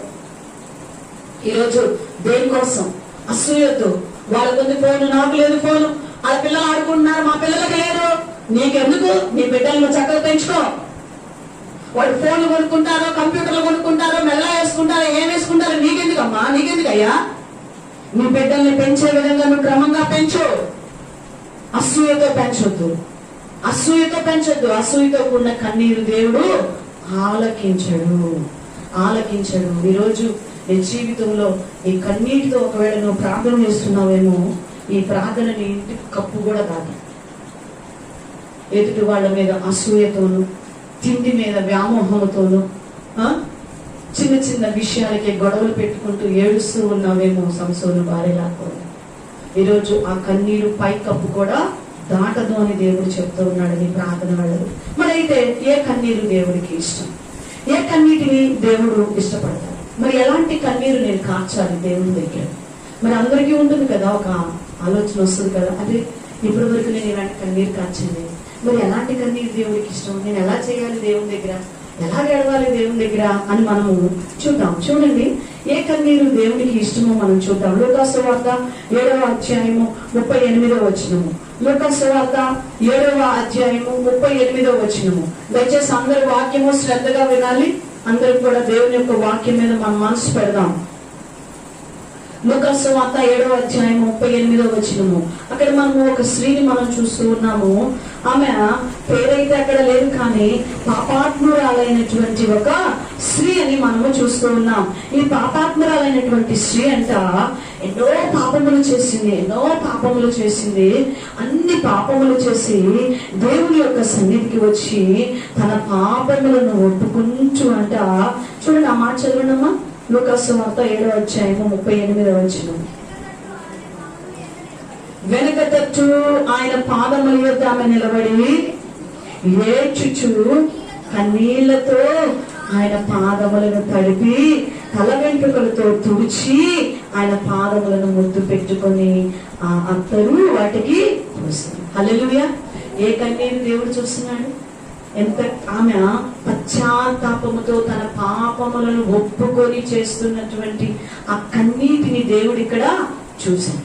ఈరోజు దేనికోసం? అసూయతో వాళ్ళకుంది ఫోన్, నాకు లేదు ఫోన్, ఆ పిల్లలు ఆడుకుంటున్నారు, మా పిల్లలకి లేదు. నీకెందుకు? నీ బిడ్డలను చక్కగా పెంచుకో. వాళ్ళు ఫోన్లు కొనుక్కుంటారో, కంప్యూటర్లు కొనుక్కుంటారో, మెల్ల వేసుకుంటారో, ఏం వేసుకుంటారో నీకెందుకమ్మా? నీకెందుకయ్యా? నీ బిడ్డల్ని పెంచే విధంగా నువ్వు క్రమంగా పెంచు. అసూయతో పెంచొద్దు, అసూయతో పెంచొద్దు. అసూయతో కూడిన కన్నీరు దేవుడు ఆలకించడు. ఈరోజు నీ జీవితంలో ఈ కన్నీటితో ఒకవేళ నువ్వు ప్రార్థన చేస్తున్నావేమో, ఈ ప్రార్థన నీ ఇంటికి కప్పు కూడా కాదు. ఎదుటి వాళ్ళ మీద అసూయతోను, తిండి మీద వ్యామోహంతోను, చిన్న చిన్న విషయాలకి గొడవలు పెట్టుకుంటూ ఏడుస్తూ ఉన్నావేమో సంసోను భార్యలాగా. ఈరోజు ఆ కన్నీరు పై కప్పు కూడా దాటదు అని దేవుడు చెప్తూ ఉన్నాడు నీ ప్రార్థన వల్ల. మరి అయితే ఏ కన్నీరు దేవుడికి ఇష్టం? ఏ కన్నీటిని దేవుడు ఇష్టపడతాడు? మరి ఎలాంటి కన్నీరు నేను కార్చాలి దేవుని దగ్గర? మరి అందరికీ ఉంటుంది కదా, ఒక ఆలోచన వస్తుంది కదా, అదే ఇప్పటి వరకు నేను ఇలాంటి కన్నీరు కార్చింది, మరి ఎలాంటి కన్నీరు దేవుడికి ఇష్టం, నేను ఎలా చేయాలి దేవుని దగ్గర, ఎలా గడవాలి దేవుని దగ్గర అని మనము చూద్దాం. చూడండి, ఏ కన్నీరు దేవునికి ఇష్టమో మనం చూద్దాం. లూకాసు సువార్త 7వ అధ్యాయము 38వ వచనము. లూకాసు సువార్త 7వ అధ్యాయము 38వ వచనము. దయచేసి అందరూ వాక్యము శ్రద్ధగా వినాలి. అందరూ కూడా దేవుని యొక్క వాక్యం మీద మనం మనసు పెడదాం. లూకాసు సువార్త 7వ అధ్యాయం 38వ వచనము. అక్కడ మనము ఒక స్త్రీని మనం చూస్తూ ఉన్నాము. ఆమె పేరైతే అక్కడ లేదు, కానీ పాపాత్మురాలైనటువంటి ఒక స్త్రీ అని మనము చూస్తూ ఉన్నాం. ఈ పాపాత్మురాలైనటువంటి స్త్రీ అంట ఎన్నో పాపములు చేసింది. అన్ని పాపములు చేసి దేవుని యొక్క సన్నిధికి వచ్చి తన పాపములను ఒప్పుకుంటూ అంట. చూడండి, ఆ మాట చదవండమ్మా. లూకాసు వార్త 7వ అధ్యాయము 38వ వచనం. వెనక తట్టు ఆయన పాదముల యొద్ద ఆమె నిలబడి ఏడ్చుచు కన్నీళ్లతో ఆయన పాదములను తడిపి తల వెంట్రుకలతో తుడిచి ఆయన పాదములను ముద్దు పెట్టుకొని ఆ అత్తరు వాటికి పోసారు. హల్లెలూయా. ఏ కన్నీరు దేవుడు చూస్తున్నాడు? ఎంత ఆమె పశ్చాత్తాపముతో తన పాపములను ఒప్పుకొని చేస్తున్నటువంటి ఆ కన్నీటిని దేవుడు ఇక్కడ చూశాడు.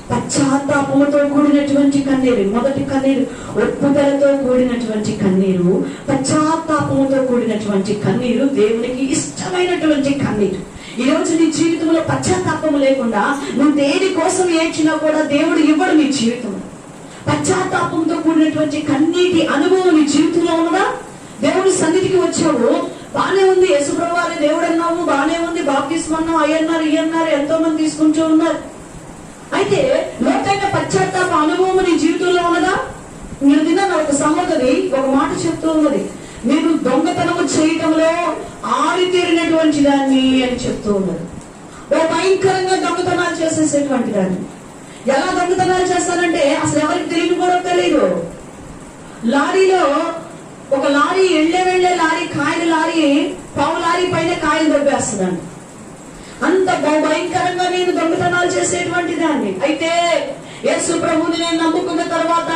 పశ్చాత్తాపముతో కూడినటువంటి కన్నీరు, మొదటి కన్నీరు ఒప్పుదలతో కూడినటువంటి కన్నీరు, పశ్చాత్తాపముతో కూడినటువంటి కన్నీరు దేవునికి ఇష్టమైనటువంటి కన్నీరు. ఈ రోజు నీ జీవితంలో పశ్చాత్తాపము లేకుండా నువ్వు దేని కోసం ఏడ్చినా కూడా దేవుడు ఇవ్వడు నీ జీవితంలో. పశ్చాత్తాపంతో కూడినటువంటి కన్నీటి అనుభవం నీ జీవితంలో ఉన్నదా? దేవుడి సన్నిధికి వచ్చావు, బానే ఉంది, యేసుప్రభువు వారే దేవుడు అన్నావు, బానే ఉంది, బాప్తిస్మం అన్నావు, అయ్యన్నారు ఇయ్యన్నారు, ఎంతో మంది తీసుకుంటూ ఉన్నారు. అయితే లోతైన పశ్చాత్తాప అనుభవం నీ జీవితంలో ఉన్నదా? మీరు తిన్న ఒక సహోదరి ఒక మాట చెప్తూ ఉన్నది, మీరు దొంగతనము చేయటంలో ఆరితేరినటువంటి దాన్ని అని చెప్తూ ఉన్నారు. ఓ భయంకరంగా దొంగతనాలు చేసేసేటువంటి దాన్ని. ఎలా దొంగతనాలు చేస్తానంటే అసలు ఎవరికి తెలియని కూడా తెలియదు. లారీలో ఒక లారీ వెళ్లే లారీ, కాయల లారీ, పావు లారీ పైన కాయలు దొబ్బేస్తుందండి. అంత భయంకరంగా నేను దొంగతనాలు చేసేటువంటి దాన్ని. అయితే యేసు ప్రభువుని నేను నమ్ముకున్న తర్వాత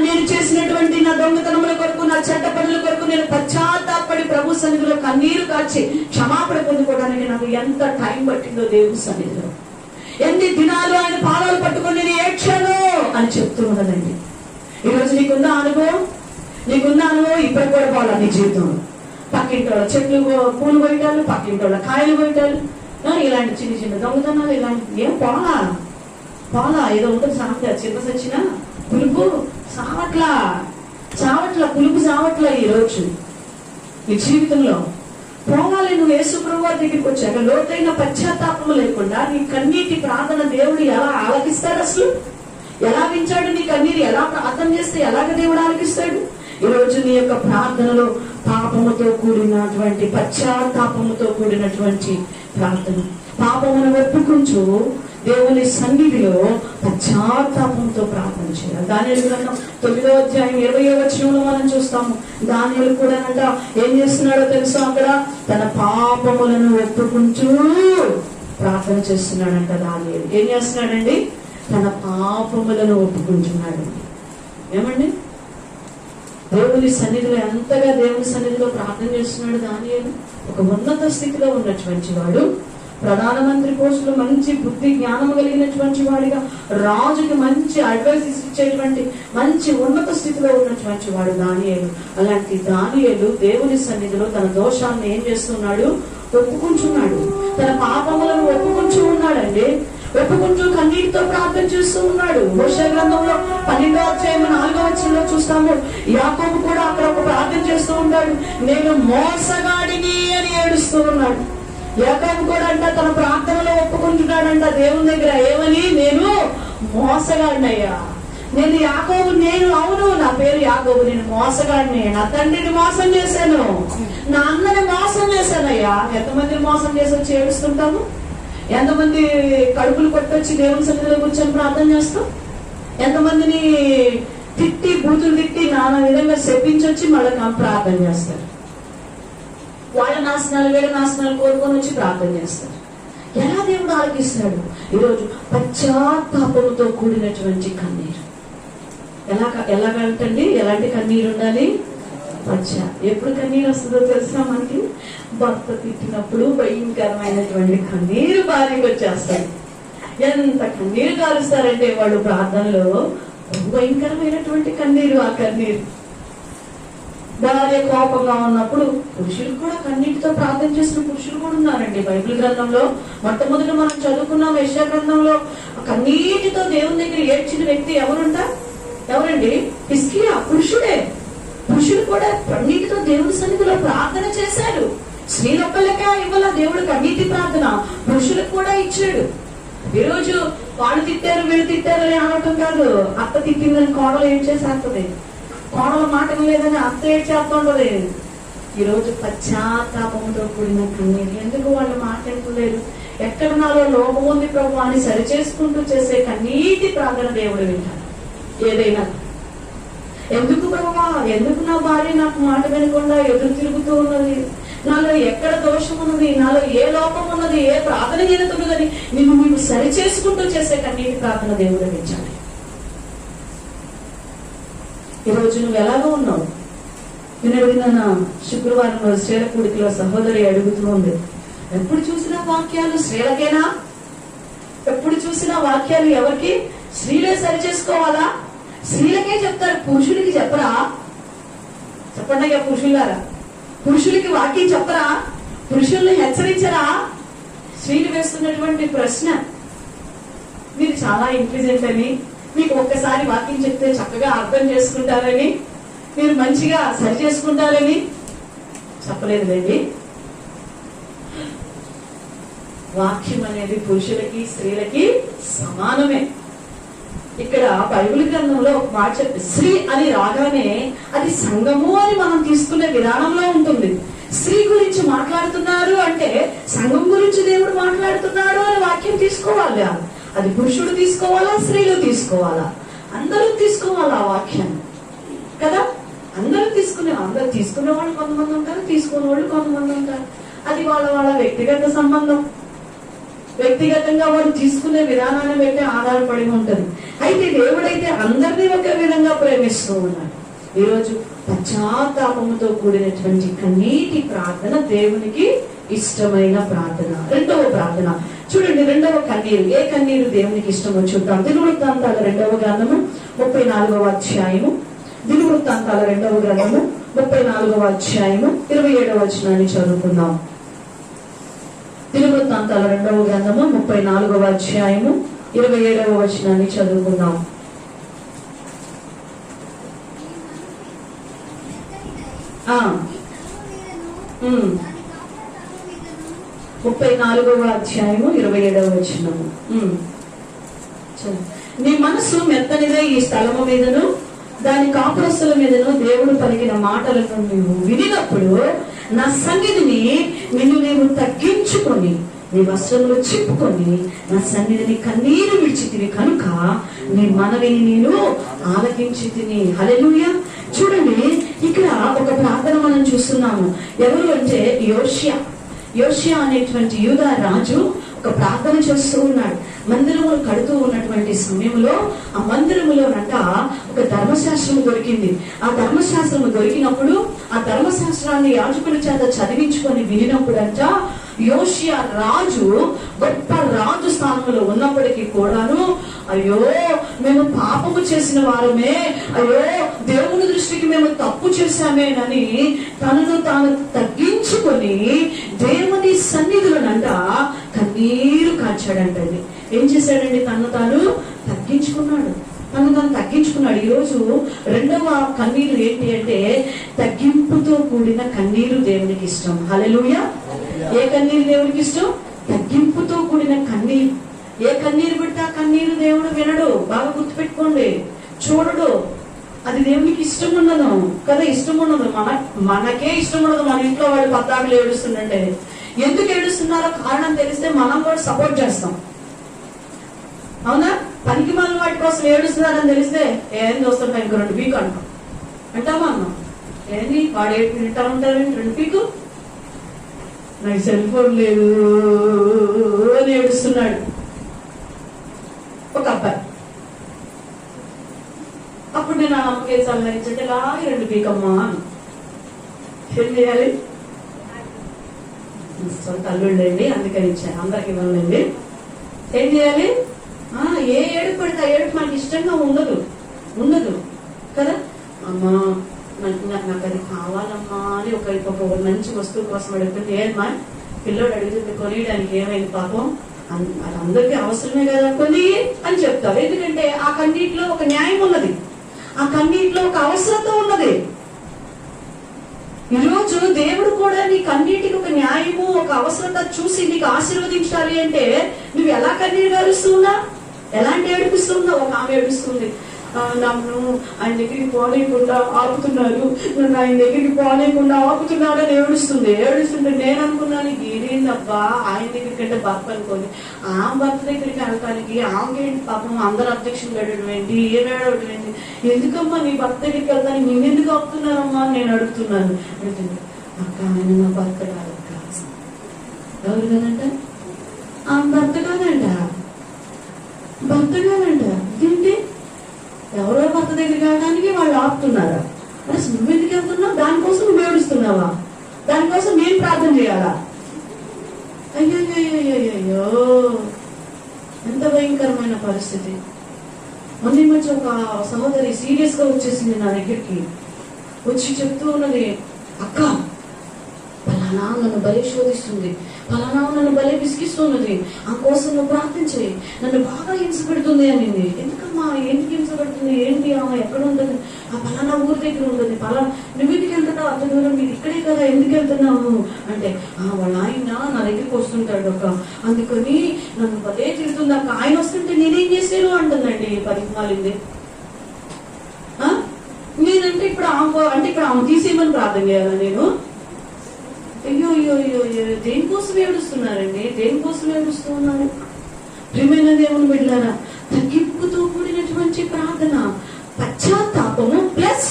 నేను చేసినటువంటి నా దొంగతనముల కొరకు, నా చెడ్డ పనుల కొరకు నేను పశ్చాత్తాపడి ప్రభు సన్నిధిలో కన్నీరు కాచి క్షమాపణ పొందుకోవడానికి నాకు ఎంత టైం పట్టిందో దేవుని సన్నిధిలో. ఎన్ని దినాలు ఆయన పాదాలు పట్టుకొని నేను ఏడ్చాను అని చెప్తూ ఉన్నదండి. ఈరోజు నీకున్న అనుభవం ఇప్పుడు కూడా పోవాలి నీ జీవితంలో. పక్కింటి వాళ్ళ చెట్లు పూలు కొయ్యాలి, పక్కింటి వాళ్ళ కాయలు కొయ్యాలి, ఇలాంటి చిన్న చిన్న దొంగతనాలు, ఇలాంటి ఏం పోలా ఏదో ఉంటుంది సామెత, చిన్న సచ్చిన పులుపు చావట్లా పులుపు చావట్లా. ఈ రోజు నీ జీవితంలో పోవాలి. నువ్వు యేసు ప్రభువు వారి దగ్గరికి వచ్చాక లోతైన పశ్చాత్తాపము లేకుండా నీ కన్నీటి ప్రార్థన దేవుడు ఎలా ఆలకిస్తాడు? అసలు ఎలా వించాడు నీ కన్నీరు? ఎలా ప్రార్థన చేస్తే ఎలాగ దేవుడు ఆలకిస్తాడు? ఈ రోజు నీ యొక్క ప్రార్థనలో పాపముతో కూడినటువంటి, పశ్చాత్తాపముతో కూడినటువంటి ప్రార్థన, పాపమును ఒప్పుకుంటూ దేవుని సన్నిధిలో పశ్చాత్తాపంతో ప్రార్థన చేయాలి. దానియేలు గ్రంథం 9వ అధ్యాయం 20వ వచనంలో మనం చూస్తాము. దానియేలు కూడా అంట ఏం చేస్తున్నాడో తెలుసా? అక్కడ తన పాపములను ఒప్పుకుంటూ ప్రార్థన చేస్తున్నాడంట. దానియేలు ఏం చేస్తున్నాడండి? తన పాపములను ఒప్పుకుంటున్నాడు. ఏమండి, దేవుని సన్నిధిలో ఎంతగా దేవుని సన్నిధిలో ప్రార్థన చేస్తున్నాడు దానియేలు. ఒక ఉన్నత స్థితిలో ఉన్నటువంటి వాడు, ప్రధానమంత్రి పోస్టులో మంచి బుద్ధి జ్ఞానం కలిగినటువంటి వాడిగా, రాజుకి మంచి అడ్వైస్ ఇచ్చేటువంటి మంచి ఉన్నత స్థితిలో ఉన్నటువంటి వాడు దానియేలు. అలాంటి దానియేలు దేవుని సన్నిధిలో తన దోషాన్ని ఏం చేస్తున్నాడు? ఒప్పుకుంటున్నాడు. తన పాపములను ఒప్పుకుంటూ ఉన్నాడండి. ఒప్పుకుంటూ కన్నీటితో ప్రార్థన చేస్తూ ఉన్నాడు. హోషేయ గ్రంథంలో 12వ అధ్యాయం 4వ వచనంలో చూస్తాము. యాకోబు కూడా అక్కడ ఒక ప్రార్థన చేస్తూ ఉంటాడు, నేను మోసగాడిని అని ఏడుస్తూ ఉన్నాడు. యాకోబు కూడా అంట తన ప్రార్థనలో ఒప్పుకుంటున్నాడంట దేవుని దగ్గర, ఏమని? నేను మోసగాడినయ్యా, నేను యాకోబు, నేను అవును నా పేరు యాకోబు, నేను మోసగాడిని, నా తండ్రిని మోసం చేశాను, నా అన్నని మోసం చేశానయ్యా. ఎంతమందిని మోసం చేసి వచ్చి ఏడుస్తుంటాము? ఎంతమంది కడుపులు కొట్టొచ్చి దేవుని సన్నిధిలో కూర్చొని ప్రార్థన చేస్తాం? ఎంతమందిని తిట్టి బూతులు తిట్టి నానా విధంగా శపించొచ్చి మళ్ళీ ప్రార్థన చేస్తారు. వాళ్ళ నాశనాలు వీళ్ళ నాశనాలు కోరుకొని వచ్చి ప్రార్థన చేస్తారు. ఎలా దేవుడు ఆలకిస్తాడు? ఈరోజు పశ్చాత్తాపంతో కూడినటువంటి కన్నీరు. ఎలాగంటండి? ఎలాంటి కన్నీరు ఉండాలి? ఎప్పుడు కన్నీరు వస్తుందో తెలుసా మనకి? భర్త తిట్టినప్పుడు భయంకరమైనటువంటి కన్నీరు భార్యకి వచ్చేస్తాయి. ఎంత కన్నీరు కారుస్తారంటే వాళ్ళు ప్రార్థనలో, భయంకరమైనటువంటి కన్నీరు. ఆ కన్నీరు భార్య కోపంగా ఉన్నప్పుడు పురుషులు కూడా కన్నీటితో ప్రార్థన చేసిన పురుషులు కూడా ఉన్నారండి బైబిల్ గ్రంథంలో. మొట్టమొదటి మనం చదువుకున్నాం యెషయా గ్రంథంలో, కన్నీటితో దేవుని దగ్గర ఏడ్చిన వ్యక్తి ఎవరండి? హిజ్కియా. పురుషుడు కూడా కన్నీటితో దేవుని సన్నిధిలో ప్రార్థన చేశారు. స్త్రీలొక్కలకే ఇవ్వాల దేవుడు కన్నీటి ప్రార్థన, పురుషులకు కూడా ఇచ్చాడు. ఈరోజు వాళ్ళు తిట్టారు వీళ్ళు తిట్టారు అని అనటం కాదు. అత్త తిట్టిందని కోడలు ఏం చేసేస్తుంది, కోడల మాట లేదని అత్త ఏం చేస్తుంటది. ఈరోజు పశ్చాత్తాపంతో కూడిన కన్నీరు. ఎందుకు వాళ్ళు మాట్లాడలేదు? ఎక్కడ నాలో లోపం ఉంది ప్రభు అని సరిచేసుకుంటూ చేసే కన్నీటి ప్రార్థన దేవుడు వింటాడు. ఏదైనా ఎందుకు ప్రభా, ఎందుకు నా భార్య నాకు మాట వినకుండా ఎదురు తిరుగుతూ ఉన్నది, నాలో ఎక్కడ దోషం ఉన్నది, నాలో ఏ లోపం ఉన్నది, ఏ ప్రార్థనహీనత ఉన్నదని నిన్ను సరి చేసుకుంటూ చేసే కన్నీటి ప్రార్థన దేవుడు వింటాడు. ఈరోజు నువ్వు ఎలాగో ఉన్నావు? వినడిన శుక్రవారం స్త్రీల కూడికలో సహోదరి అడుగుతూ ఉంది, ఎప్పుడు చూసినా వాక్యాలు స్త్రీలకేనా? ఎప్పుడు చూసినా వాక్యాలు ఎవరికి? స్త్రీలే సరి చేసుకోవాలా? స్త్రీలకే చెప్తారు, పురుషులకి చెప్పరా? చెప్పండి అయ్యా పురుషులారా, పురుషులకి వాక్యం చెప్పరా? పురుషుల్ని హెచ్చరించరా? స్త్రీలు వేస్తున్నటువంటి ప్రశ్న. మీరు చాలా ఇంటెలిజెంట్ అని, మీకు ఒక్కసారి వాక్యం చెప్తే చక్కగా అర్థం చేసుకుంటారని, మీరు మంచిగా సరి చేసుకుంటారని చెప్పలేదులేండి. వాక్యం అనేది పురుషులకి స్త్రీలకి సమానమే. ఇక్కడ బైబిల్ గ్రంథంలో ఒక మాట చెప్పి, స్త్రీ అని రాగానే అది సంఘము అని మనం తీసుకునే విధానంలో ఉంటుంది. స్త్రీ గురించి మాట్లాడుతున్నారు అంటే సంఘం గురించి దేవుడు మాట్లాడుతున్నాడు అని వాక్యం తీసుకోవాలి. అది పురుషుడు తీసుకోవాలా, స్త్రీలు తీసుకోవాలా? అందరూ తీసుకోవాలా ఆ వాక్యాన్ని కదా? అందరూ తీసుకునే వాళ్ళు కొంతమంది ఉంటారు, తీసుకునే వాళ్ళు కొంతమంది ఉంటారు. అది వాళ్ళ వ్యక్తిగత సంబంధం. వ్యక్తిగతంగా వాడు తీసుకునే విధానాన్ని బట్టి ఆధారపడి ఉంటది. అయితే దేవుడైతే అందరినీ ఒకే విధంగా ప్రేమిస్తూ ఉన్నాడు. ఈరోజు పశ్చాత్తాపముతో కూడినటువంటి కన్నీటి ప్రార్థన దేవునికి ఇష్టమైన ప్రార్థన. రెండవ ప్రార్థన చూడండి, రెండవ కన్నీరు. ఏ కన్నీరు దేవునికి ఇష్టమో చూద్దాం. దినవృత్తాంతాల 2వ గ్రంథము 34వ అధ్యాయము. దినవృత్తాంతాల 2వ గ్రంథము 34వ అధ్యాయము 27వ వచనాన్ని చదువుకుందాం. దినవృత్తాంతాల 2వ గ్రంథము 34వ అధ్యాయము 27వ వచనాన్ని చదువుకుందాం. ముప్పై 34వ అధ్యాయము 27వ వచనము. నీ మనసు మెత్తనిదే ఈ స్థలము మీదను దాని కాపురస్తుల మీదను దేవుడు పలికిన మాటలను నీవు వినినప్పుడు నా సన్నిధిని నీవు తగ్గించుకొని నీ వస్త్రములు చిప్పుకొని నా సన్నిధిని కన్నీరు విడిచితివి కనుక నీ మనవిని నేను ఆలకించి తిని. హల్లెలూయా. చూడండి, ఇక్కడ ఒక ప్రార్థన మనం చూస్తున్నాము. ఎవరు అంటే యోషియా అనేటువంటి యూదా రాజు ఒక ప్రార్థన చేస్తూ ఉన్నాడు. మందిరములు కడుతూ ఉన్నటువంటి సమయంలో ఆ మందిరములోనంట ఒక ధర్మశాస్త్రము దొరికింది. ఆ ధర్మశాస్త్రము దొరికినప్పుడు ఆ ధర్మశాస్త్రాన్ని యాజకుల చేత చదివించుకొని వినినప్పుడంట యోషియా రాజు గొప్ప రాజు స్థానంలో ఉన్నప్పటికీ కూడాను, అయ్యో మేము పాపము చేసిన వారమే, అయ్యో దేవుని దృష్టికి మేము తప్పు చేశామేనని తనను తాను తగ్గించుకొని దేవుని సన్నిధులనంట కన్నీరు కార్చాడంటండి. ఏం చేశాడండి? తను తాను తగ్గించుకున్నాడు. ఈరోజు రెండవ కన్నీరు ఏంటి అంటే తగ్గింపుతో కూడిన కన్నీరు దేవునికి ఇష్టం. హల్లెలూయా. ఏ కన్నీరు దేవునికి ఇష్టం? తగ్గింపుతో కూడిన కన్నీరు. ఏ కన్నీరు పెడితే ఆ కన్నీరు దేవుడు వినడు. బాగా గుర్తుపెట్టుకోండి, చూడడు. అది దేవునికి ఇష్టం ఉండదు కదా. ఇష్టం ఉండదు, మనకే ఇష్టం ఉండదు. మన ఇంట్లో వాళ్ళు పద్దాకులు ఏడుస్తుందంటే ఎందుకు ఏడుస్తున్నారో కారణం తెలిస్తే మనం కూడా సపోర్ట్ చేస్తాం. అవునా? పనికి మన వాటి కోసం ఏడుస్తున్నారని తెలిస్తే ఏం చూస్తుంటా ఇంకో 2 పీకు అంటామా అన్నాం. ఏంది వాడు వింటా ఉంటారు 2 పీకు, నాకు సెల్ ఫోన్ లేదు అని ఏడుస్తున్నాడు ఒక అబ్బాయి. అప్పుడు నేను ఆ నమ్మకే సంబంధించంటే లాగే 2 పీకమ్మా అని. ఏం చేయాలి? సొంత అల్లుళ్ళండి, అందుకని ఇచ్చాను, అందరికి ఇవ్వాలండి. ఏం చేయాలి? ఏ ఏడుపు పడితే ఆ ఏడుపు మనకి ఇష్టంగా ఉండదు కదా. అమ్మా నాకు అది కావాలమ్మా అని ఒక మంచి వస్తువు కోసం అడుగుతుంది. ఏమా పిల్లోడు అడుగుతుంది కొనియడానికి, ఏమైంది పాపం, అది అందరికీ అవసరమే కదా కొని అని చెప్తారు. ఎందుకంటే ఆ కన్నీటిలో ఒక న్యాయం ఉన్నది, ఆ కన్నీటిలో ఒక అవసరత ఉన్నది. ఈరోజు దేవుడు కూడా నీ కన్నీటికి ఒక న్యాయము, ఒక అవసరత చూసి నీకు ఆశీర్వదించాలి అంటే నువ్వు ఎలా కన్నీరు గారుస్తున్నా, ఎలాంటి ఏడిపిస్తున్నా. ఒక ఆమె ఏడుస్తుంది, నన్ను ఆయన దగ్గరికి పోలేకుండా ఆపుతున్నారు, నన్ను ఆయన దగ్గరికి పోలేకుండా ఆపుతున్నారు అని ఏడుస్తుంటే నేను అనుకున్నాను ఇదేందబ్బా ఆయన దగ్గరికి అంటే భర్త అనుకోని ఆ భర్త దగ్గరికి వెళ్ళటానికి ఆమెకేంటి పాపం అందరు అబ్జెక్షన్ పెట్టడం ఏంటి, ఏమేడవడం ఏంటి, ఎందుకమ్మా నీ భర్త దగ్గరికి వెళ్తానికి నిన్నెందుకు ఆపుతున్నారమ్మా అని నేను అడుగుతున్నాను. అక్క ఆయన నా భర్త కాదక్క. ఎవరు కదంట? ఆమె భర్త కాదంట. ఏంటి ఎవరో భర్త దగ్గరికి వెళ్ళడానికి వాళ్ళు ఆపుతున్నారా? మరి నువ్వెందుకు వెళ్తున్నావు? దానికోసం నువ్వు ఏడుస్తున్నావా? దానికోసం నేను ప్రార్థన చేయాలా? అయ్యో ఎంత భయంకరమైన పరిస్థితి. మొన్న మధ్య ఒక సహోదరి సీరియస్ గా వచ్చేసింది నా దగ్గరికి. వచ్చి చెప్తూ ఉన్నది, అక్క పలానా నన్ను భలే శోధిస్తుంది, పలానా నన్ను భలే విసిగిస్తున్నది, ఆ కోసం నువ్వు ప్రార్థించేయి, నన్ను బాగా హింస పెడుతుంది అనింది. ఎందుకమ్మా ఎందుకు హింస పెడుతుంది, ఏంటి, ఆమె ఎక్కడ ఉంటుంది, ఆ పలానా ఊరి దగ్గర ఉంటుంది, పలానా నువ్వెందుకు వెళ్తున్నావు అంత దూరం, మీరు ఇక్కడే కదా ఎందుకు వెళ్తున్నావు అంటే వాళ్ళ ఆయన నా దగ్గరికి వస్తుంటాడు అక్క, అందుకని నన్ను భలే తిడుతుంది అక్క, ఆయన వస్తుంటే నేనేం చేశాను అంటుందండి. 10 మాలింది. నేనంటే ఇప్పుడు ఆమె తీసేయమని ప్రార్థన చేయాలా నేను? అయ్యో దేనికోసం ఏడుస్తున్నారండి, దేనికోసం ఏడుస్తున్నారు? ప్రియమైన దేవుని బిడ్డలారా, తగ్గింపుతో కూడినటువంటి ప్రార్థన, పశ్చాత్తాపము ప్లస్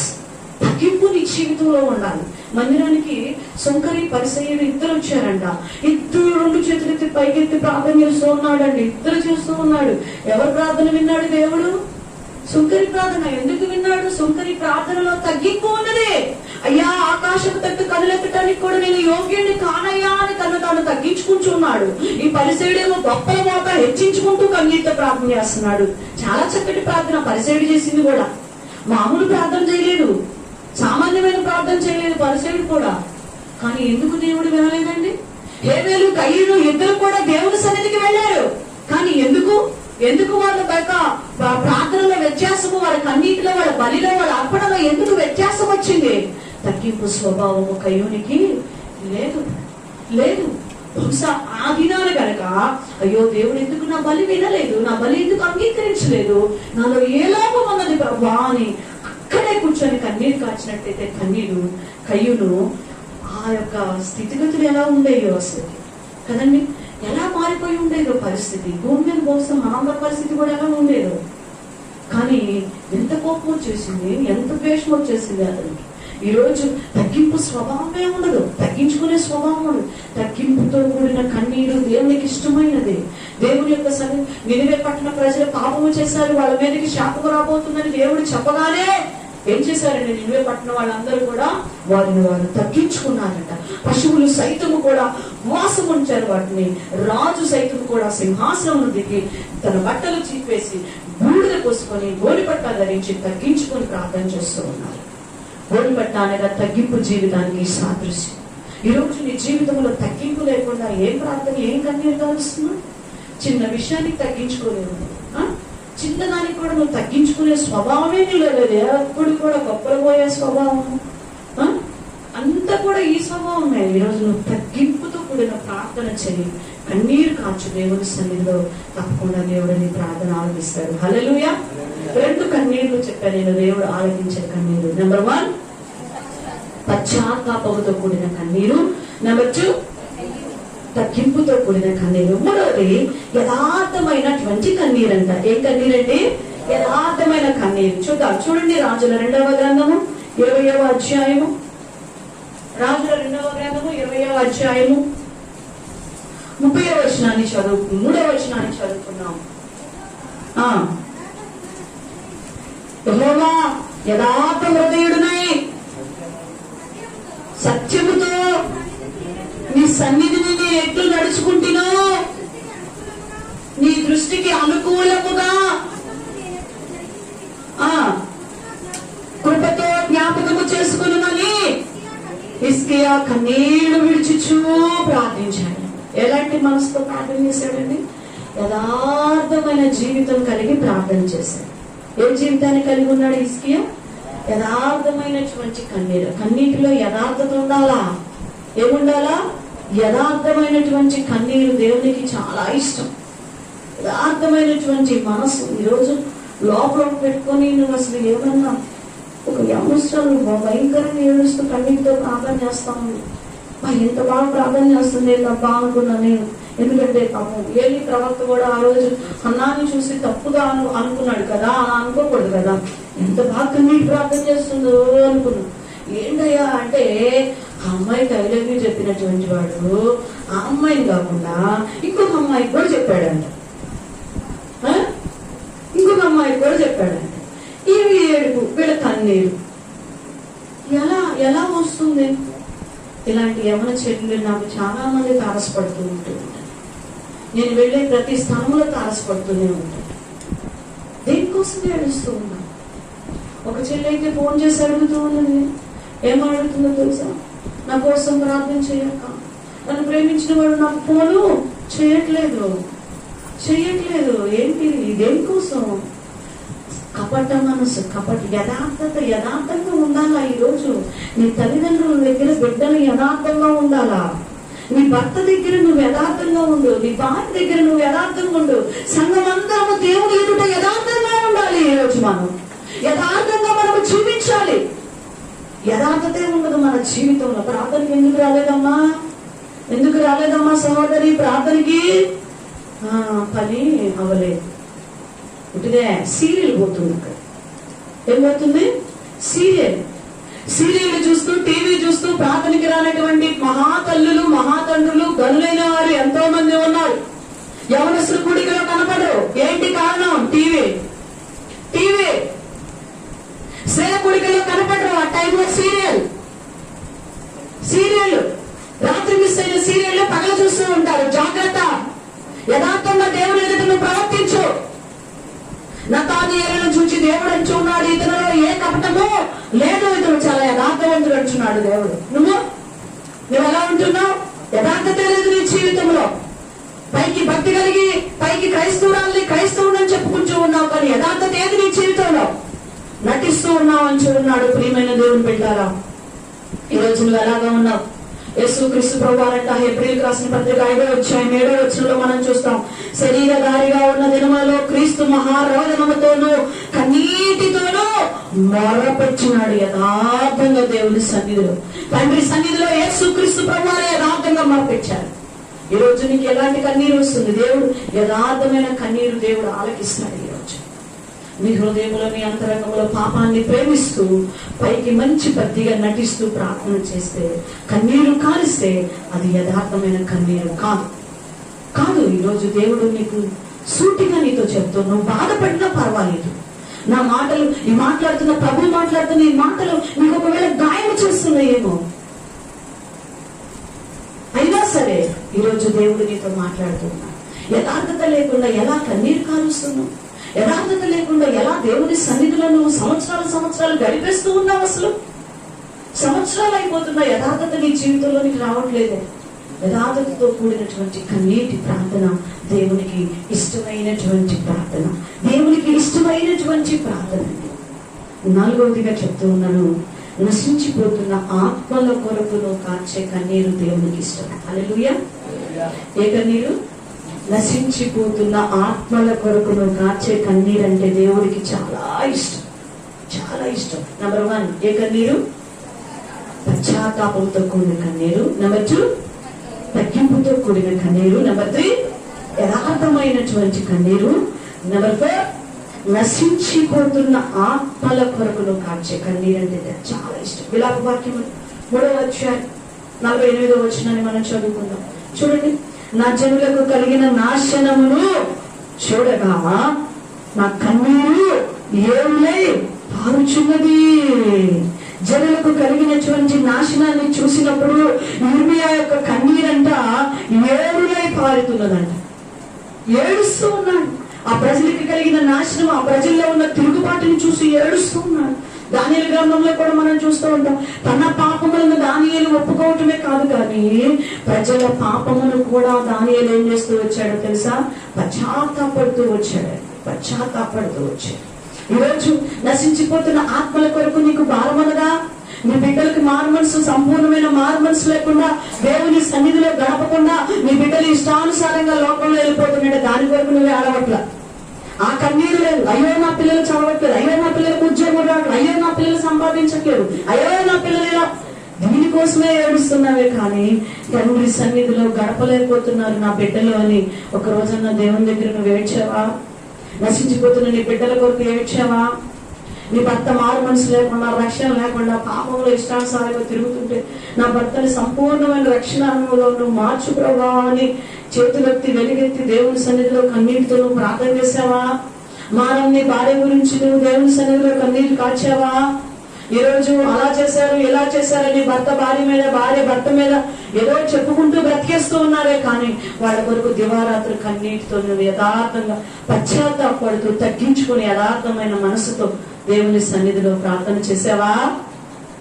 తగ్గింపు నీ జీవితంలో ఉండాలి. మందిరానికి సుంకరి పరిసయ్యుడు ఇద్దరు వచ్చారంట. ఇద్దరు 2 చేతులెత్తి పైకెత్తి ప్రార్థన చేస్తూ ఉన్నాడండి. ఇద్దరు చేస్తూ ఉన్నాడు. ఎవరు ప్రార్థన విన్నాడు దేవుడు? సుంకరి ప్రార్థన. ఎందుకు విన్నాడు? సుంకరి ప్రార్థనలో తగ్గింపు ఉన్నది. అయ్యా ఆకాశం తట్టు కనులెత్తడానికి కూడా నేను యోగ్యుడిని కానయ్యా అని తాను తగ్గించుకుంటున్నాడు. ఈ పరిసయుడేమో గొప్పల మోత హెచ్చించుకుంటూ కన్నీటితో ప్రార్థన చేస్తున్నాడు. చాలా చక్కటి ప్రార్థన పరిసయుడు చేసింది కూడా. మామూలు ప్రార్థన చేయలేదు, సామాన్యమైన ప్రార్థన చేయలేదు పరిసయుడు కూడా. కానీ ఎందుకు దేవుడు వినలేదండి? హేబేలు కయీను ఇద్దరు కూడా దేవుని సన్నిధికి వెళ్ళారు. కానీ ఎందుకు వాళ్ళ ప్రార్థనలో వ్యత్యాసము, వాళ్ళ కన్నీటిలో, వాళ్ళ బలిలో, వాళ్ళ అర్పణలో ఎందుకు వ్యత్యాసం వచ్చింది? తగ్గింపు స్వభావము కయ్యూనికి లేదు. బహుశా ఆ దినాలు కనుక అయ్యో దేవుడు ఎందుకు నా బలి వినలేదు, నా బలి ఎందుకు అంగీకరించలేదు, నాలో ఏ లోపం ఉన్నది ప్రభా అని అక్కడే కూర్చొని కన్నీరు కాచినట్టయితే కయ్యూను ఆ యొక్క స్థితిగతులు ఎలా ఉండేయో అసలు కదండి, ఎలా మారిపోయి ఉండేదో పరిస్థితి. భూమి మీద బహుశా మనందరి పరిస్థితి కూడా ఎలా ఉండేదో. కానీ ఎంత కోపం వచ్చేసింది, ఎంత ద్వేషం వచ్చేసింది అతనికి. ఈరోజు తగ్గింపు స్వభావమే ఉండదు, తగ్గించుకునే స్వభావం ఉండదు. తగ్గింపుతో కూడిన కన్నీరు దేవునికి ఇష్టమైనది. దేవుని యొక్క నినివే పట్టణ ప్రజలు పాపము చేశారు, వాళ్ళ మీదకి శాపము రాబోతుందని దేవుడు చెప్పగానే ఏం చేశారండి? నినివే పట్టణం వాళ్ళందరూ కూడా వారిని వారు తగ్గించుకున్నారట. పశువులు సైతము కూడా మోసం ఉంచారు వాటిని. రాజు సైతము కూడా సింహాసనం దిగి తన బట్టలు చీపేసి బూడిద పోసుకొని గోడిపట్ట ధరించి తగ్గించుకొని ప్రార్థన చేస్తూ ఉన్నారు. గోడిపట్ట అనగా తగ్గింపు జీవితానికి సాదృశ్యం. ఈ రోజు నీ జీవితంలో తగ్గింపు లేకుండా ఏం ప్రార్థన, ఏం కన్నీరు కాలుస్తున్నావు? చిన్న విషయానికి తగ్గించుకోలేవు. చిన్నదానికి కూడా నువ్వు తగ్గించుకునే స్వభావమే లేదు. ఎప్పుడు కూడా గొప్పలు పోయే స్వభావం అంతా కూడా ఈ స్వభావమే. ఈరోజు నువ్వు తగ్గింపుతో కూడిన ప్రార్థన చేయి, కన్నీరు కాచు దేవుని సన్నిధిలో. తప్పకుండా దేవుడు నీ ప్రార్థన ఆలకిస్తాడు. హల్లెలూయా. 2 కన్నీళ్లు చెప్పాను నేను, దేవుడు ఆలకించే కన్నీరు. నెంబర్ 1 పశ్చాత్తాపంతో కూడిన కన్నీరు. నెంబర్ 2 తగ్గింపుతో కూడిన కన్నీరు. 3వది యథార్థమైనటువంటి కన్నీరు అంట. ఏ కన్నీరంటే? యథార్థమైన కన్నీరు. చూడండి రాజుల 2వ గ్రంథము 20వ అధ్యాయము. రాజుల 2వ గ్రంథము 20వ అధ్యాయము 30వ వచనాన్ని 3వ వచనాన్ని చదువుకున్నాం. యెహోవా యథార్థ హృదయుడునై సత్యముతో నీ సన్నిధిని నీ ఎట్లు నడుచుకుంటున్నా, నీ దృష్టికి అనుకూలముగా కృపతో జ్ఞాపకము చేసుకుని హిజ్కియా కన్నీళ్లు విడిచుచూ ప్రార్థించాడు. ఎలాంటి మనసుతో ప్రార్థన చేశాడండి? యథార్థమైన జీవితం కలిగి ప్రార్థన చేశాడు. ఏ జీవితాన్ని కలిగి ఉన్నాడు హిజ్కియా? యథార్థమైనటువంటి కన్నీరు. కన్నీటిలో యథార్థత ఉండాలా? ఏముండాలా? యథార్థమైనటువంటి కన్నీరు దేవునికి చాలా ఇష్టం. యథార్థమైనటువంటి మనసు. ఈరోజు లోపల పెట్టుకొని నువ్వు అసలు ఏమన్నా ఒక యవనస్తులు భయంకరంగా ఏడుస్తూ కన్నీటితో ప్రార్థన చేస్తాను. ఎంత బాగా ప్రార్థన చేస్తుంది తప్ప అనుకున్నా నేను. ఎందుకంటే పాపం ఏలి ప్రవక్త కూడా ఆ రోజు అన్నాన్ని చూసి తప్పుగా అనుకున్నాడు కదా, అలా అనుకోకూడదు కదా. ఎంత బాగా కన్నీటి ప్రార్థన చేస్తుందో అనుకున్నా. ఏంటయ్యా అంటే ఆ అమ్మాయికి ఐలవ్యూ చెప్పినటువంటి వాడు ఆ అమ్మాయిని కాకుండా ఇంకొక అమ్మాయికి కూడా చెప్పాడంట. ఇంకొక అమ్మాయికి కూడా చెప్పాడంట. ఇవి ఏడుపు, వీళ్ళ కన్నీరు ఎలా వస్తుంది? ఇలాంటి యవన చెట్లు నాకు చాలా మంది తారసపడుతూ ఉంటుంది. నేను వెళ్ళే ప్రతి స్థలంలో తారసపడుతూనే ఉంటాను. దేనికోసం ఏడుస్తూ ఉన్నాను. ఒక చెల్లి అయితే ఫోన్ చేసి అడుగుతూ ఉన్నది. ఏమడుగుతుందో తెలుసా? నా కోసం ప్రార్థన చేయక, నన్ను ప్రేమించిన వాడు నాకు ఫోను చేయట్లేదు. ఏంటి? దేనికోసం? కపట మనసు, యథార్థంగా ఉండాలా? ఈరోజు నీ తల్లిదండ్రుల దగ్గర బిడ్డలు యథార్థంగా ఉండాలా? నీ భర్త దగ్గర నువ్వు యథార్థంగా ఉండు, నీ భార్య దగ్గర నువ్వు యథార్థంగా ఉండు. సంఘం అందరము దేవుని ఎదుట యథార్థంగా ఉండాలి. ఈరోజు మనం యథార్థంగా మనము జీవించాలి. యథార్థతే ఉండదు మన జీవితంలో. ప్రార్థనకి ఎందుకు రాలేదమ్మా సహోదరి? ప్రార్థనకి పని అవ్వలేదు. ఇటుదే సీరియల్ పోతుంది. అక్కడ ఏం పోతుంది? సీరియల్ చూస్తూ టీవీ చూస్తూ ప్రార్థనకి రానటువంటి మహాతల్లులు మహాతండ్రులు గనులైన వారు ఎంతో మంది ఉన్నారు. యవనస్తులు కూడికలో కనపడరు. ఏంటి కారణం? టీవీ. స్త్రీల కూడికలో కనపడరు. ఆ టైంలో సీరియల్ రాత్రి మిస్ అయిన సీరియల్ పగల చూస్తూ ఉంటారు. జాగ్రత్త. యథార్థంగా దేవుని ఎదుట నువ్వు ప్రవర్తించు. నతానీయేలును చూచి దేవుడు అంటున్నాడు, ఇతనిలో ఏ కపటము లేదు, ఇతను చాలా యథార్థవంతుడు అంటున్నాడు దేవుడు. నువ్వు ఎలా ఉంటున్నావు? యథార్థత లేదు నీ జీవితంలో. పైకి భక్తి కలిగి పైకి క్రైస్తవుడని చెప్పుకుంటూ ఉన్నావు, కానీ యథార్థత ఏది నీ జీవితంలో? నటిస్తూ ఉన్నావు అని చూస్తున్నాడు. ప్రియమైన దేవుని బిడ్డలారా, ఈ రోజు నువ్వు ఎలాగా ఉన్నావు? యేసుక్రీస్తు ప్రభువారంట హెబ్రీయులకు రాసిన పత్రిక 5వ అధ్యాయం 7వ వచనంలో మనం చూస్తాం. శరీరధారిగా ఉన్న దినములలో క్రీస్తు మహారోదనముతోనూ కన్నీటితోనూ మొరపెట్టినాడు యథార్థంగా దేవుని సన్నిధిలో. తండ్రి సన్నిధిలో యేసుక్రీస్తు ప్రభువారే యథార్థంగా మొరపెట్టారు. ఈ రోజు నీకు ఎలాంటి కన్నీరు వస్తుంది? దేవుడు యథార్థమైన కన్నీరు దేవుడు ఆలకిస్తాడు. ఈ రోజు నీ హృదయంలో నీ అంతరంగంలో పాపాన్ని ప్రేమిస్తూ పైకి మంచి భక్తిగా నటిస్తూ ప్రార్థన చేస్తే, కన్నీరు కారిస్తే అది యథార్థమైన కన్నీరు కాదు. ఈరోజు దేవుడు నీకు సూటిగా నీతో చెప్తూ, నువ్వు బాధపడినా పర్వాలేదు, నా మాటలు ఈ మాట్లాడుతున్న ప్రభు మాట్లాడుతున్న ఈ మాటలు నీకు ఒకవేళ గాయం చేస్తున్నాయేమో, అయినా సరే ఈరోజు దేవుడు నీతో మాట్లాడుతున్నా. యథార్థత లేకుండా ఎలా కన్నీరు కారుస్తున్నావు? యథార్థత లేకుండా ఎలా దేవుని సన్నిధిలో నువ్వు సంవత్సరాలు గడిపేస్తూ ఉన్నావు? అసలు సంవత్సరాలు అయిపోతున్నా యథార్థత నీ జీవితంలోనికి రావట్లేదే. యథార్థతతో కూడినటువంటి కన్నీటి ప్రార్థన దేవునికి ఇష్టమైనటువంటి ప్రార్థన, దేవునికి ఇష్టమైనటువంటి ప్రార్థన. నాలుగవదిగా చెప్తూ ఉన్నాను, నశించిపోతున్న ఆత్మల కొరకును కార్చే కన్నీరు దేవునికి ఇష్టం. హల్లెలూయా. ఏ కన్నీరు? నశించిపోతున్న ఆత్మల కొరకును కార్చే కన్నీరు అంటే దేవుడికి చాలా ఇష్టం, చాలా ఇష్టం. నెంబర్ 1 ఏ కన్నీరు? పశ్చాత్తాపంతో కూడిన కన్నీరు. నెంబర్ 2 తగ్గింపుతో కూడిన కన్నీరు. నెంబర్ 3 యథార్థమైనటువంటి కన్నీరు. నెంబర్ 4 నశించిపోతున్న ఆత్మల కొరకును కార్చే కన్నీరు అంటే చాలా ఇష్టం. విలాప వాక్యం 3వ అధ్యాయం 48వ వచనాన్ని మనం చదువుకుందాం. చూడండి, నా జనులకు కలిగిన నాశనమును చూడగా నా కన్నీరు ఏరులై పారుచున్నది. జనులకు కలిగినటువంటి నాశనాన్ని చూసినప్పుడు యిర్మీయా యొక్క కన్నీరంట ఏరులై పారుతున్నదంట. ఏడుస్తూ ఉన్నాడు. ఆ ప్రజలకి కలిగిన నాశనం, ఆ ప్రజల్లో ఉన్న తిరుగుబాటుని చూసి ఏడుస్తూ ఉన్నాడు. దానియేలు గ్రంథంలో కూడా మనం చూస్తూ ఉంటాం. తన పాపములను దానియేలు ఒప్పుకోవటమే కాదు, కానీ ప్రజల పాపమును కూడా దానియేలు ఏం చేస్తూ వచ్చాడో తెలుసా? పశ్చాత్తాపడుతూ వచ్చాడు. ఈరోజు నశించిపోతున్న ఆత్మల కొరకు నీకు భారమనగా, నీ బిడ్డలకు మారు మనసు, సంపూర్ణమైన మారు మనసు లేకుండా, దేవుని సన్నిధిలో గడపకుండా నీ బిడ్డలు ఇష్టానుసారంగా లోకంలో వెళ్ళిపోతున్నాడు. దాని కొరకు నువ్వే ఆడవట్ల. ఆ కన్నీరు లేదు. అయ్యో నా పిల్లలు చదవట్లేదు, అయ్యో నా పిల్లలకు ఉద్యోగం రావట్లేదు, అయ్యో నా పిల్లలు సంపాదించట్లేదు, అయ్యో నా పిల్లలు ఇలా, దీనికోసమే ఏడుస్తున్నావే కానీ తండ్రి సన్నిధిలో గడపలేకపోతున్నారు నా బిడ్డలు అని ఒక రోజన్నా దేవుని దగ్గర నువ్వు ఏడ్చావా? నశించిపోతున్న నీ బిడ్డల కొరకు ఏడ్చావా? నీ భర్త మారు మనసు లేకుండా, రక్షణ లేకుండా, పాపంలో ఇష్టానుసారంగా తిరుగుతుంటే నా భర్తని సంపూర్ణమైన రక్షణ అనుభవంలో నువ్వు మార్చు ప్రభా అని చేతులెత్తి వెలుగెత్తి దేవుని సన్నిధిలో కన్నీటితో నువ్వు ప్రార్థన చేసావా? మానవుని భార్య గురించి నువ్వు దేవుని సన్నిధిలో కన్నీరు కాచావా? ఈరోజు అలా చేశారు, ఇలా చేశారని భార్య మీద, భార్య భర్త మీద ఏదో చెప్పుకుంటూ బ్రతికేస్తూ ఉన్నారే కానీ వాళ్ళ కొరకు దివారాత్రి కన్నీటితో నువ్వు యథార్థంగా పశ్చాత్తాపడుతూ తగ్గించుకుని యథార్థమైన మనసుతో దేవుని సన్నిధిలో ప్రార్థన చేసావా?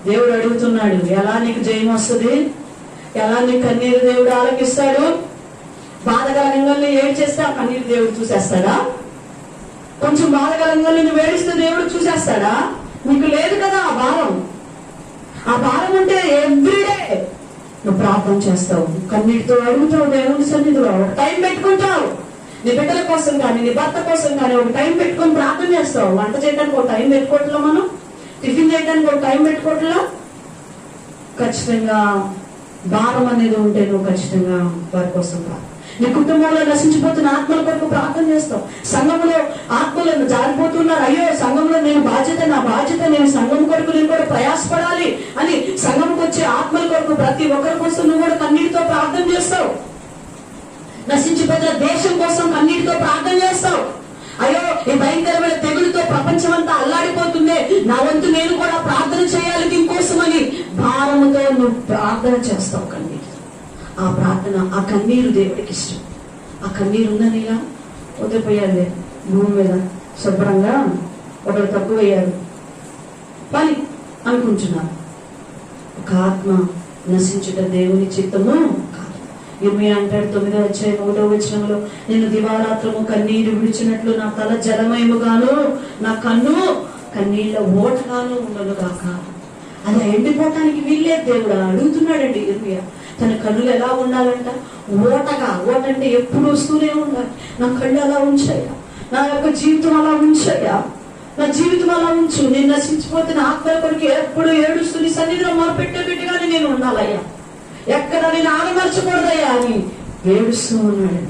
దేవుడు అడుగుతున్నాడు, ఎలా నీకు జయం వస్తుంది? ఎలా నీ కన్నీరు దేవుడు ఆలకిస్తాడు? బాధకరంగా ఏడు చేస్తే ఆ కన్నీరు దేవుడు చూసేస్తాడా? కొంచెం బాధకరంగా నువ్వు ఏడిస్తే దేవుడు చూసేస్తాడా? నీకు లేదు కదా ఆ భారం. ఆ భారం అంటే ఎవ్రీడే నువ్వు ప్రార్థన చేస్తావు, కన్నీటితో అడుగుతావు దేవుని సన్నిధిలో, ఒక టైం పెట్టుకుంటావు. నీ బిడ్డల కోసం కానీ, నీ భర్త కోసం కానీ ఒక టైం పెట్టుకొని ప్రార్థన చేస్తావు. వంట చేయడానికి ఒక టైం పెట్టుకోవట్లా, మనం టిఫిన్ చేయడానికి ఒక టైం పెట్టుకోవట్లా. ఖచ్చితంగా భారం అనేది ఉంటే నువ్వు ఖచ్చితంగా వారి కోసం ప్రార్థన. నీ కుటుంబంలో నశించిపోతున్న ఆత్మల కొరకు ప్రార్థన చేస్తావు. సంఘంలో ఆత్మలను జారిపోతున్నారు, అయ్యో సంఘంలో నా బాధ్యత, నేను సంఘం కొరకు నేను కూడా ప్రయాసపడాలి అని సంఘంకి వచ్చే ఆత్మల కొరకు ప్రతి ఒక్కరి కోసం నువ్వు కూడా కన్నీటితో ప్రార్థన చేస్తావు. నశించిపోతున్న దేశం కోసం కన్నీటితో ప్రార్థన చేస్తావు. అయ్యో ఈ భయంకరమైన తెగులతో ప్రపంచం అంతా అల్లాడిపోతుందే, నా వంతు నేను కూడా ప్రార్థన చేయాలి దీనికోసమని భారముతో నువ్వు ప్రార్థన చేస్తావు కన్నీటితో. ఆ ప్రార్థన, ఆ కన్నీరు దేవుడికి ఇష్టం. ఆ కన్నీరు ఉందని ఇలా వదిలిపోయాలి భూమి మీద శుభ్రంగా, ఒకరు తక్కువయ్యారు పని అనుకుంటున్నారు. ఒక ఆత్మ నశించుట దేవుని చిత్తము కాదు. యిర్మీయా అంటాడు 9వ అధ్యాయం 1వ వచనంలో, నేను దివారాత్రము కన్నీరు విడిచినట్లు నా తల జలమయముగాను నా కన్ను కన్నీళ్ళ ఓటగాను ఉండను గాక. అలా ఎండిపోవటానికి వీల్లేదు దేవుడు అడుగుతున్నాడండి యిర్మీయా. తన కన్నులు ఎలా ఉండాలంట? ఓటగా. ఓట అంటే ఎప్పుడు వస్తూనే ఉండాలి. నా కళ్ళు అలా ఉంచాయా, నా యొక్క జీవితం అలా ఉంచాయా, నా జీవితం అలా ఉంచు. నేను నశించిపోతున్న ఆత్మల కొరకు ఎప్పుడు ఏడుస్తూ నీ సన్నిధిలో మొరపెట్టే బిడ్డగానే నేను ఉండాలయ్యా, ఎక్కడ నేను ఆనమర్చకూడదయ్యా అని ఏడుస్తూ ఉన్నాడండి.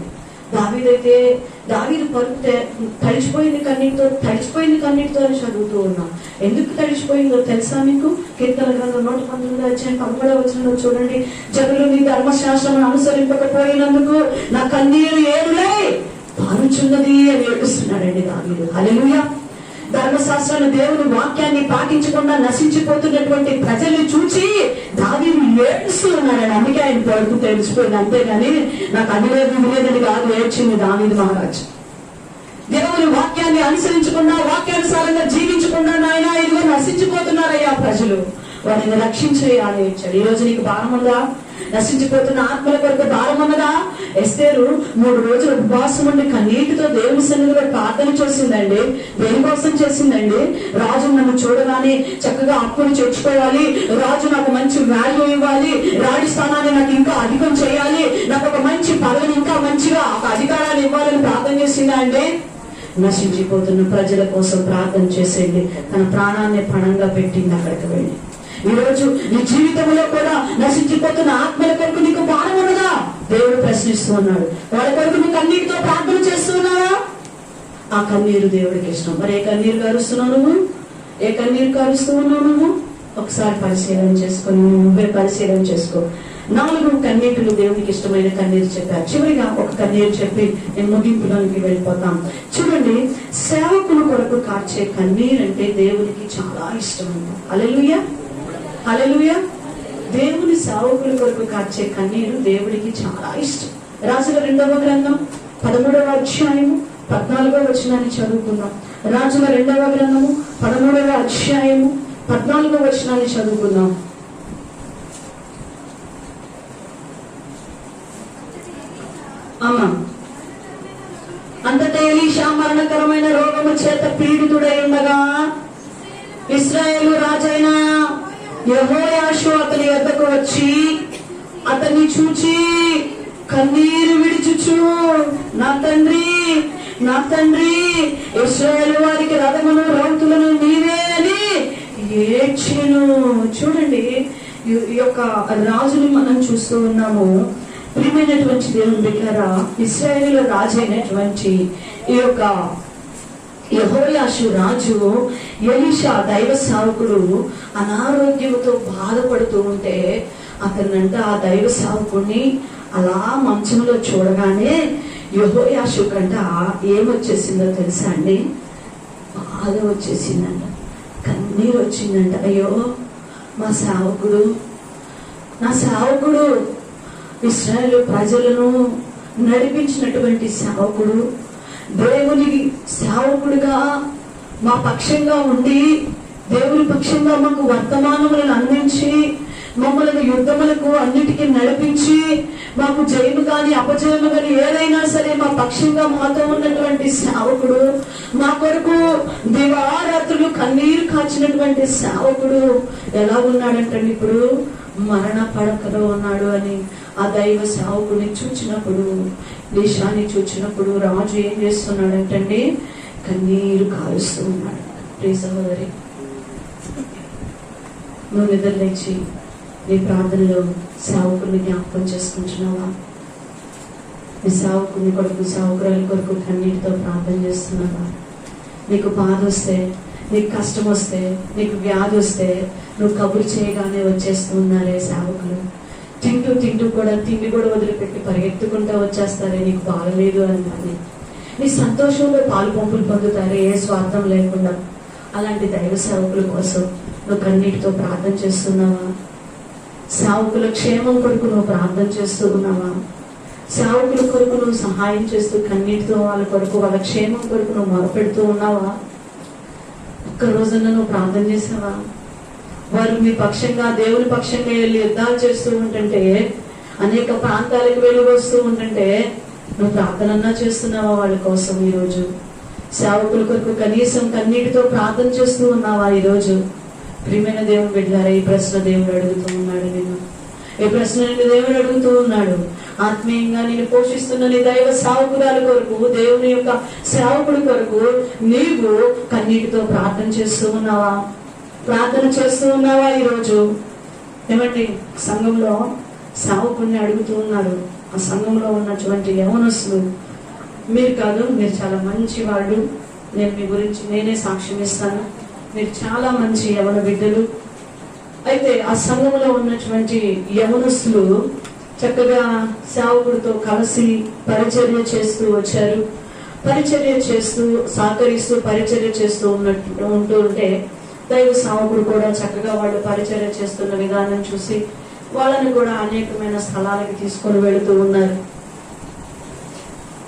దావీదు పరుపు తడిచిపోయింది కన్నీటితో అని చదువుతూ ఉన్నాం. ఎందుకు తడిచిపోయిందో తెలుసా మీకు? కీర్తన గ్రంథం 119వ అధ్యాయం 13వ వచనంలో చూడండి, జనులు నీ ధర్మశాస్త్రం అనుసరింపకపోయినందుకు నా కన్నీరు ఏరులై పారుచున్నది అని ఏడుస్తున్నాడండి దావీదు. హల్లెలూయా. ధర్మశాస్త్రాన్ని, దేవుని వాక్యాన్ని పాటించకుండా నశించిపోతున్నటువంటి ప్రజల్ని చూచి దావీదు ఏడుస్తూ ఉన్నాడని. అందుకే ఆయన పడుతూ తెలిసిపోయింది. అంతేగాని నాకు అది లేదని కాదు ఏడ్చింది దావీదు మహారాజు. దేవుని వాక్యాన్ని అనుసరించకుండా, వాక్యానుసారంగా జీవించకుండా నాయన ఇదిగో నశించిపోతున్నారయ్యా ప్రజలు, వారిని రక్షించేయాలి ఏడ్చాడు. ఈ రోజు నీకు భారం ఉందా? నశించిపోతున్న ఆత్మల కొరకు భారం ఉన్నదా? ఎస్తేరు 3 రోజులు ఉపవాసం ఉండి కన్నీటితో దేవుని సన్నిధిలో ప్రార్థన చేసిందండి. దేనికోసం చేసిందండి? రాజు నన్ను చూడగానే చక్కగా అప్పులు తెచ్చుకోవాలి, రాజు నాకు మంచి వాల్యూ ఇవ్వాలి, రాజు స్థానాన్ని నాకు ఇంకా అధికం చేయాలి, నాకు ఒక మంచి పదవిని ఇంకా మంచిగా ఒక అధికారాన్ని ఇవ్వాలని ప్రార్థన చేసిందా అండి? నశించిపోతున్న ప్రజల కోసం ప్రార్థన చేసేయండి. తన ప్రాణాన్ని పణంగా పెట్టింది అక్కడికి వెళ్ళి. ఈ రోజు నీ జీవితంలో కూడా నశించిపోతున్న ఆత్మల కొరకు నీకు భారం ఉన్నదా? దేవుడు ప్రశ్నిస్తూ ఉన్నాడు. వాళ్ళ కొరకు నువ్వు కన్నీటితో ప్రార్థన చేస్తూ ఉన్నావా? ఆ కన్నీరు దేవుడికి ఇష్టం. మరి ఏ కన్నీరు కారుస్తున్నావు నువ్వు? ఏ కన్నీరు కారుస్తూ ఉన్నావు నువ్వు? ఒకసారి పరిశీలన చేసుకొని నువ్వే పరిశీలన చేసుకో. 4 కన్నీటిలు దేవునికి ఇష్టమైన కన్నీరు చెప్పారు. చివరిగా ఒక కన్నీరు చెప్పి నేను ముగింపులోనికి వెళ్ళిపోతాం. చూడండి, సేవకుల కొరకు కార్చే కన్నీరు అంటే దేవునికి చాలా ఇష్టం. హల్లెలూయా, హల్లెలూయా. దేవుని సేవకుల కొరకు కార్చే కన్నీరు దేవుడికి చాలా ఇష్టం. రాజుల 2వ గ్రంథం 13వ అధ్యాయము 14వ వచనాన్ని చదువుకుందాం. రాజుల 2వ గ్రంథము 13వ అధ్యాయము 14వ వచనాన్ని చదువుకుందాం. అమ్మా, అంతటా ఎలీషా మరణకరమైన రోగము చేత పీడితుడై ఉండగా ఇశ్రాయేలు రాజైన యెహోయాషు అతని వద్దకు వచ్చి అతన్ని చూచి కన్నీరు విడిచుచు, నా తండ్రి, నా తండ్రి, ఇశ్రాయేలు వారికి రథమును రౌతులను నీవే అని ఏడ్చెను. చూడండి, ఈ యొక్క రాజుని మనం చూస్తూ ఉన్నాము. ప్రియమైనటువంటి దేవుని బిడ్డలారా, ఇశ్రాయేలు రాజు అయినటువంటి ఈ యొక్క యెహోయాషు రాజు ఎలీషా దైవ సేవకుడు అనారోగ్యంతో బాధపడుతూ ఉంటే అతనంట ఆ దైవ సేవకుడిని అలా మంచంలో చూడగానే యెహోయాషు కంట ఏమొచ్చేసిందో తెలుసా అండి? బాధ వచ్చేసిందంట, కన్నీరు వచ్చిందంట. అయ్యో, మా సేవకుడు, నా సేవకుడు, ఇశ్రాయేలు ప్రజలను నడిపించినటువంటి సేవకుడు, దేవుని సేవకుడిగా మా పక్షంగా ఉండి దేవుని పక్షంగా మాకు వర్తమానములను అందించి మమ్మల్ని యుద్ధములకు అన్నిటికీ నడిపించి మాకు జయము కానీ అపజయము కానీ ఏదైనా సరే మా పక్షంగా మాతో ఉన్నటువంటి సేవకుడు, మా కొరకు దివారాత్రులు కన్నీరు కాచినటువంటి సేవకుడు ఎలా ఉన్నాడంటండి? ఇప్పుడు మరణ పడకలో ఉన్నాడు అని ఆ దైవ సేవకుడిని చూచినప్పుడు, దేశాన్ని చూచినప్పుడు రాజు ఏం చేస్తున్నాడంటండి? కన్నీరు కారుస్తూ ఉన్నాడు. ప్రియ సహోదరి, నువ్వు నిద్ర లేచి నీ ప్రార్థనలో సేవకుడిని జ్ఞాపకం చేసుకుంటున్నావా? నీ సేవకుని కొరకు, సేవకురాలి కొరకు కన్నీటితో ప్రార్థన చేస్తున్నావా? నీకు బాధ వస్తే, నీకు కష్టం వస్తే, నీకు వ్యాధి వస్తే నువ్వు కబురు చేయగానే వచ్చేస్తూ ఉన్నారే సేవకులు. తింటూ కూడా తిండి కూడా వదిలిపెట్టి పరిగెత్తుకుంటూ వచ్చేస్తారే నీకు బాగలేదు అని. నీ సంతోషంలో పాలు పంపులు పొందుతారే ఏ స్వార్థం లేకుండా. అలాంటి దైవ సేవకుల కోసం నువ్వు కన్నీటితో ప్రార్థన చేస్తున్నావా? సేవకుల క్షేమం కొరకు నువ్వు ప్రార్థన చేస్తూ ఉన్నావా? సేవకుల కొరకు నువ్వు సహాయం చేస్తూ కన్నీటితో వాళ్ళ కొరకు, వాళ్ళ క్షేమం కొరకు నువ్వు మొరపెడుతూ ఉన్నావా? ఒక్క రోజున నువ్వు ప్రార్థన చేసావా? వారు మీ పక్షంగా, దేవుని పక్షంగా వెళ్ళి యుద్ధాలు చేస్తూ ఉంటుంటే, అనేక ప్రాంతాలకు వెళ్ళి వస్తూ ఉంటుంటే నువ్వు ప్రార్థనన్నా చేస్తున్నావా వాళ్ళ కోసం? ఈరోజు సేవకుల కొరకు కనీసం కన్నీటితో ప్రార్థన చేస్తూ ఉన్నావా? ఈరోజు ప్రియమైన దేవుని బిడ్డలారా, ఈ ప్రశ్న దేవుడు అడుగుతూ ఉన్నాడు. నేను ఈ ప్రశ్న నిన్ను దేవుడు అడుగుతూ ఉన్నాడు. ఆత్మీయంగా నేను పోషిస్తున్న నీ దైవ సేవకురాల కొరకు, దేవుని యొక్క సేవకుడి కొరకు నీవు కన్నీటితో ప్రార్థన చేస్తూ ఉన్నావా? ప్రార్థన చేస్తూ ఉన్నావా? ఈరోజు ఏమండి, సంఘంలో సేవకుడిని అడుగుతూ ఉన్నారు. ఆ సంఘంలో ఉన్నటువంటి యవనస్తులు, మీరు కాదు, మీరు చాలా మంచి వాళ్ళు, నేను మీ గురించి నేనే సాక్ష్యం ఇస్తాను, మీరు చాలా మంచి యవన బిడ్డలు. అయితే ఆ సంఘంలో ఉన్నటువంటి యవనస్తులు చక్కగా సేవకుడితో కలిసి పరిచర్య చేస్తూ వచ్చారు. పరిచర్య చేస్తూ, సహకరిస్తూ పరిచర్య చేస్తూ ఉంటూ ఉంటే దైవ సేవకుడు కూడా చక్కగా వాళ్ళు పరిచర్య చేస్తున్న విధానం చూసి వాళ్ళని కూడా అనేకమైన స్థలాలకి తీసుకొని వెళుతూ ఉన్నారు.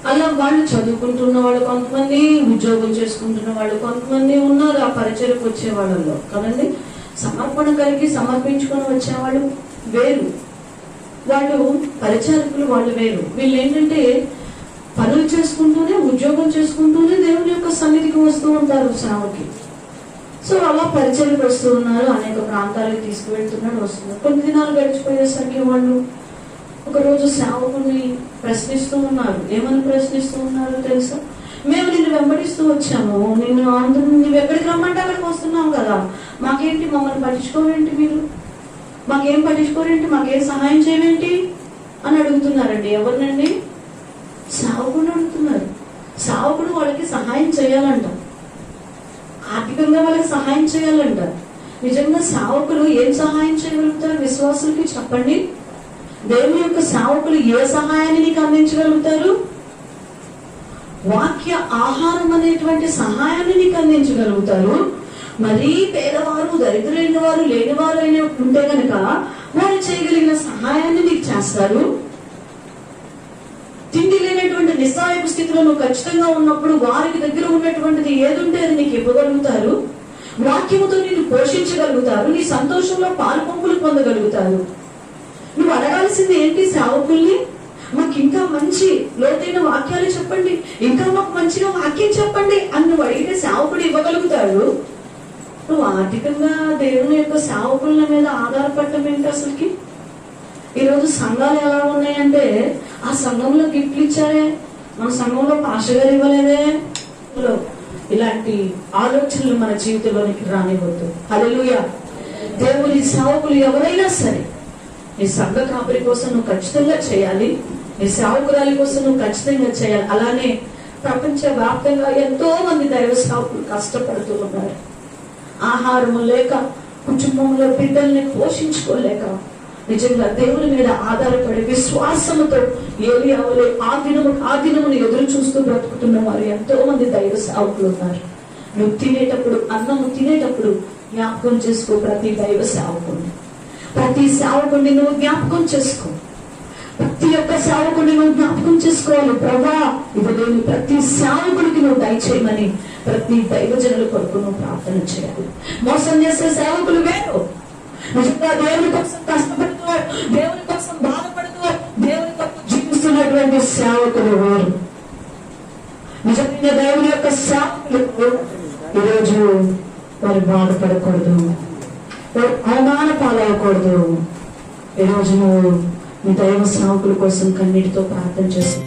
అలా వాళ్ళు చదువుకుంటున్న వాళ్ళు కొంతమంది, ఉద్యోగం చేసుకుంటున్న వాళ్ళు కొంతమంది ఉన్నారు ఆ పరిచర్యకు వచ్చే వాళ్ళలో కదండి. సమర్పణ కలిగి సమర్పించుకొని వచ్చేవాళ్ళు వేరు. వాళ్ళు పరిచారకులు, వాళ్ళు వేరు. వీళ్ళు ఏంటంటే పనులు చేసుకుంటూనే, ఉద్యోగం చేసుకుంటూనే దేవుని యొక్క సన్నిధికి వస్తూ ఉంటారు సేవకి. సో అలా పరిచయకు వస్తూ ఉన్నారు, అనేక ప్రాంతాలకు తీసుకువెళ్తున్నాడు, వస్తున్నారు. కొన్ని దినాలు గడిచిపోయేసరికి వాళ్ళు ఒకరోజు సేవకుని ప్రశ్నిస్తూ ఉన్నారు. ఏమని ప్రశ్నిస్తూ ఉన్నారో తెలుసా? మేము నిన్ను వెంబడిస్తూ వచ్చాము, నువ్వు ఎక్కడికి రమ్మంటే అక్కడికి వస్తున్నావు కదా, మాకేంటి, మమ్మల్ని పట్టించుకోవేంటి, మీరు మాకేం పట్టించుకోరేంటి, మాకేం సహాయం చేయవేంటి అని అడుగుతున్నారండి. ఎవరినండి? సేవకుడు అడుగుతున్నారు. సేవకుడు వాళ్ళకి సహాయం చేయాలంట, ఆర్థికంగా వాళ్ళకి సహాయం చేయాలంట. నిజంగా సేవకులు ఏం సహాయం చేయగలుగుతారు విశ్వాసులకి? చెప్పండి. దేవుని యొక్క సేవకులు ఏ సహాయాన్ని నీకు అందించగలుగుతారు? వాక్య ఆహారం అనేటువంటి సహాయాన్ని నీకు అందించగలుగుతారు. మరీ పేదవారు, దరిద్రులైన వారు, లేనివారు అయిన ఉంటే కనుక వారు చేయగలిగిన సహాయాన్ని నీకు చేస్తారు. తిండి లేనటువంటి నిస్సహాయక స్థితిలో నువ్వు ఖచ్చితంగా ఉన్నప్పుడు వారికి దగ్గర ఉన్నటువంటిది ఏదుంటే అది నీకు ఇవ్వగలుగుతారు. వాక్యముతో నిన్ను పోషించగలుగుతారు. నీ సంతోషంలో పాలు పంపులు పొందగలుగుతారు. నువ్వు అడగాల్సింది ఏంటి? సేవకుల్ని మాకు ఇంకా మంచి లోతైన వాక్యాలు చెప్పండి, ఇంకా మాకు మంచిగా వాక్యం చెప్పండి అని నువ్వు అడిగితే సేవకుడు ఇవ్వగలుగుతాడు. నువ్వు ఆర్థికంగా దేవుని యొక్క సేవకుల మీద ఆధారపడటం ఏంటి అసలుకి? ఈరోజు సంఘాలు ఎలా ఉన్నాయంటే, ఆ సంఘంలో గిఫ్ట్లు ఇచ్చారే, మన సంఘంలో పాస్టర్ గారు ఇవ్వలేదే, ఇలాంటి ఆలోచనలు మన జీవితంలోనికి రానివ్వద్దు. హల్లెలూయా. దేవుని సేవకులు ఎవరైనా సరే నీ సంఘ కాపరి కోసం నువ్వు ఖచ్చితంగా చేయాలి, నీ సేవకురాలి కోసం నువ్వు ఖచ్చితంగా చేయాలి. అలానే ప్రపంచ వ్యాప్తంగా ఎంతో మంది దైవ సేవకులు కష్టపడుతూ ఉన్నారు. ఆహారం లేక, కుటుంబంలో బిడ్డల్ని పోషించుకోలేక, నిజంగా దేవుని మీద ఆధారపడి విశ్వాసముతో ఏలియావలే ఆ దినమును ఎదురు చూస్తూ బ్రతుకుతున్న వారు ఎంతో మంది దైవ సేవకులు ఉన్నారు. నువ్వు తినేటప్పుడు, అన్నము తినేటప్పుడు జ్ఞాపకం చేసుకో ప్రతి దైవ సేవకుడిని. ప్రతి సేవకుడిని నువ్వు జ్ఞాపకం చేసుకో. ప్రతి ఒక్క సేవకుడిని నువ్వు జ్ఞాపకం చేసుకోవాలి. ప్రభా, ఇది నేను ప్రతి సేవకుడికి నువ్వు దయచేయమని ప్రతి దైవజనుల కొరకు నువ్వు ప్రార్థన చేయాలి. మోసం చేసే సేవకులు వేరు. నిజంగా దేవుని కోసం కష్టపడుతూ, దేవుని కోసం బాధపడుతూ, దేవుని కోసం జీవిస్తున్నటువంటి సేవకులు వేరు. నిజంగా దేవుని యొక్క సేవకులు ఈరోజు వారు బాధపడకూడదు, వారు అవమాన పాలవకూడదు. ఈరోజు నువ్వు నీ దైవ సేవకుల కోసం కన్నీటితో ప్రార్థన చేసి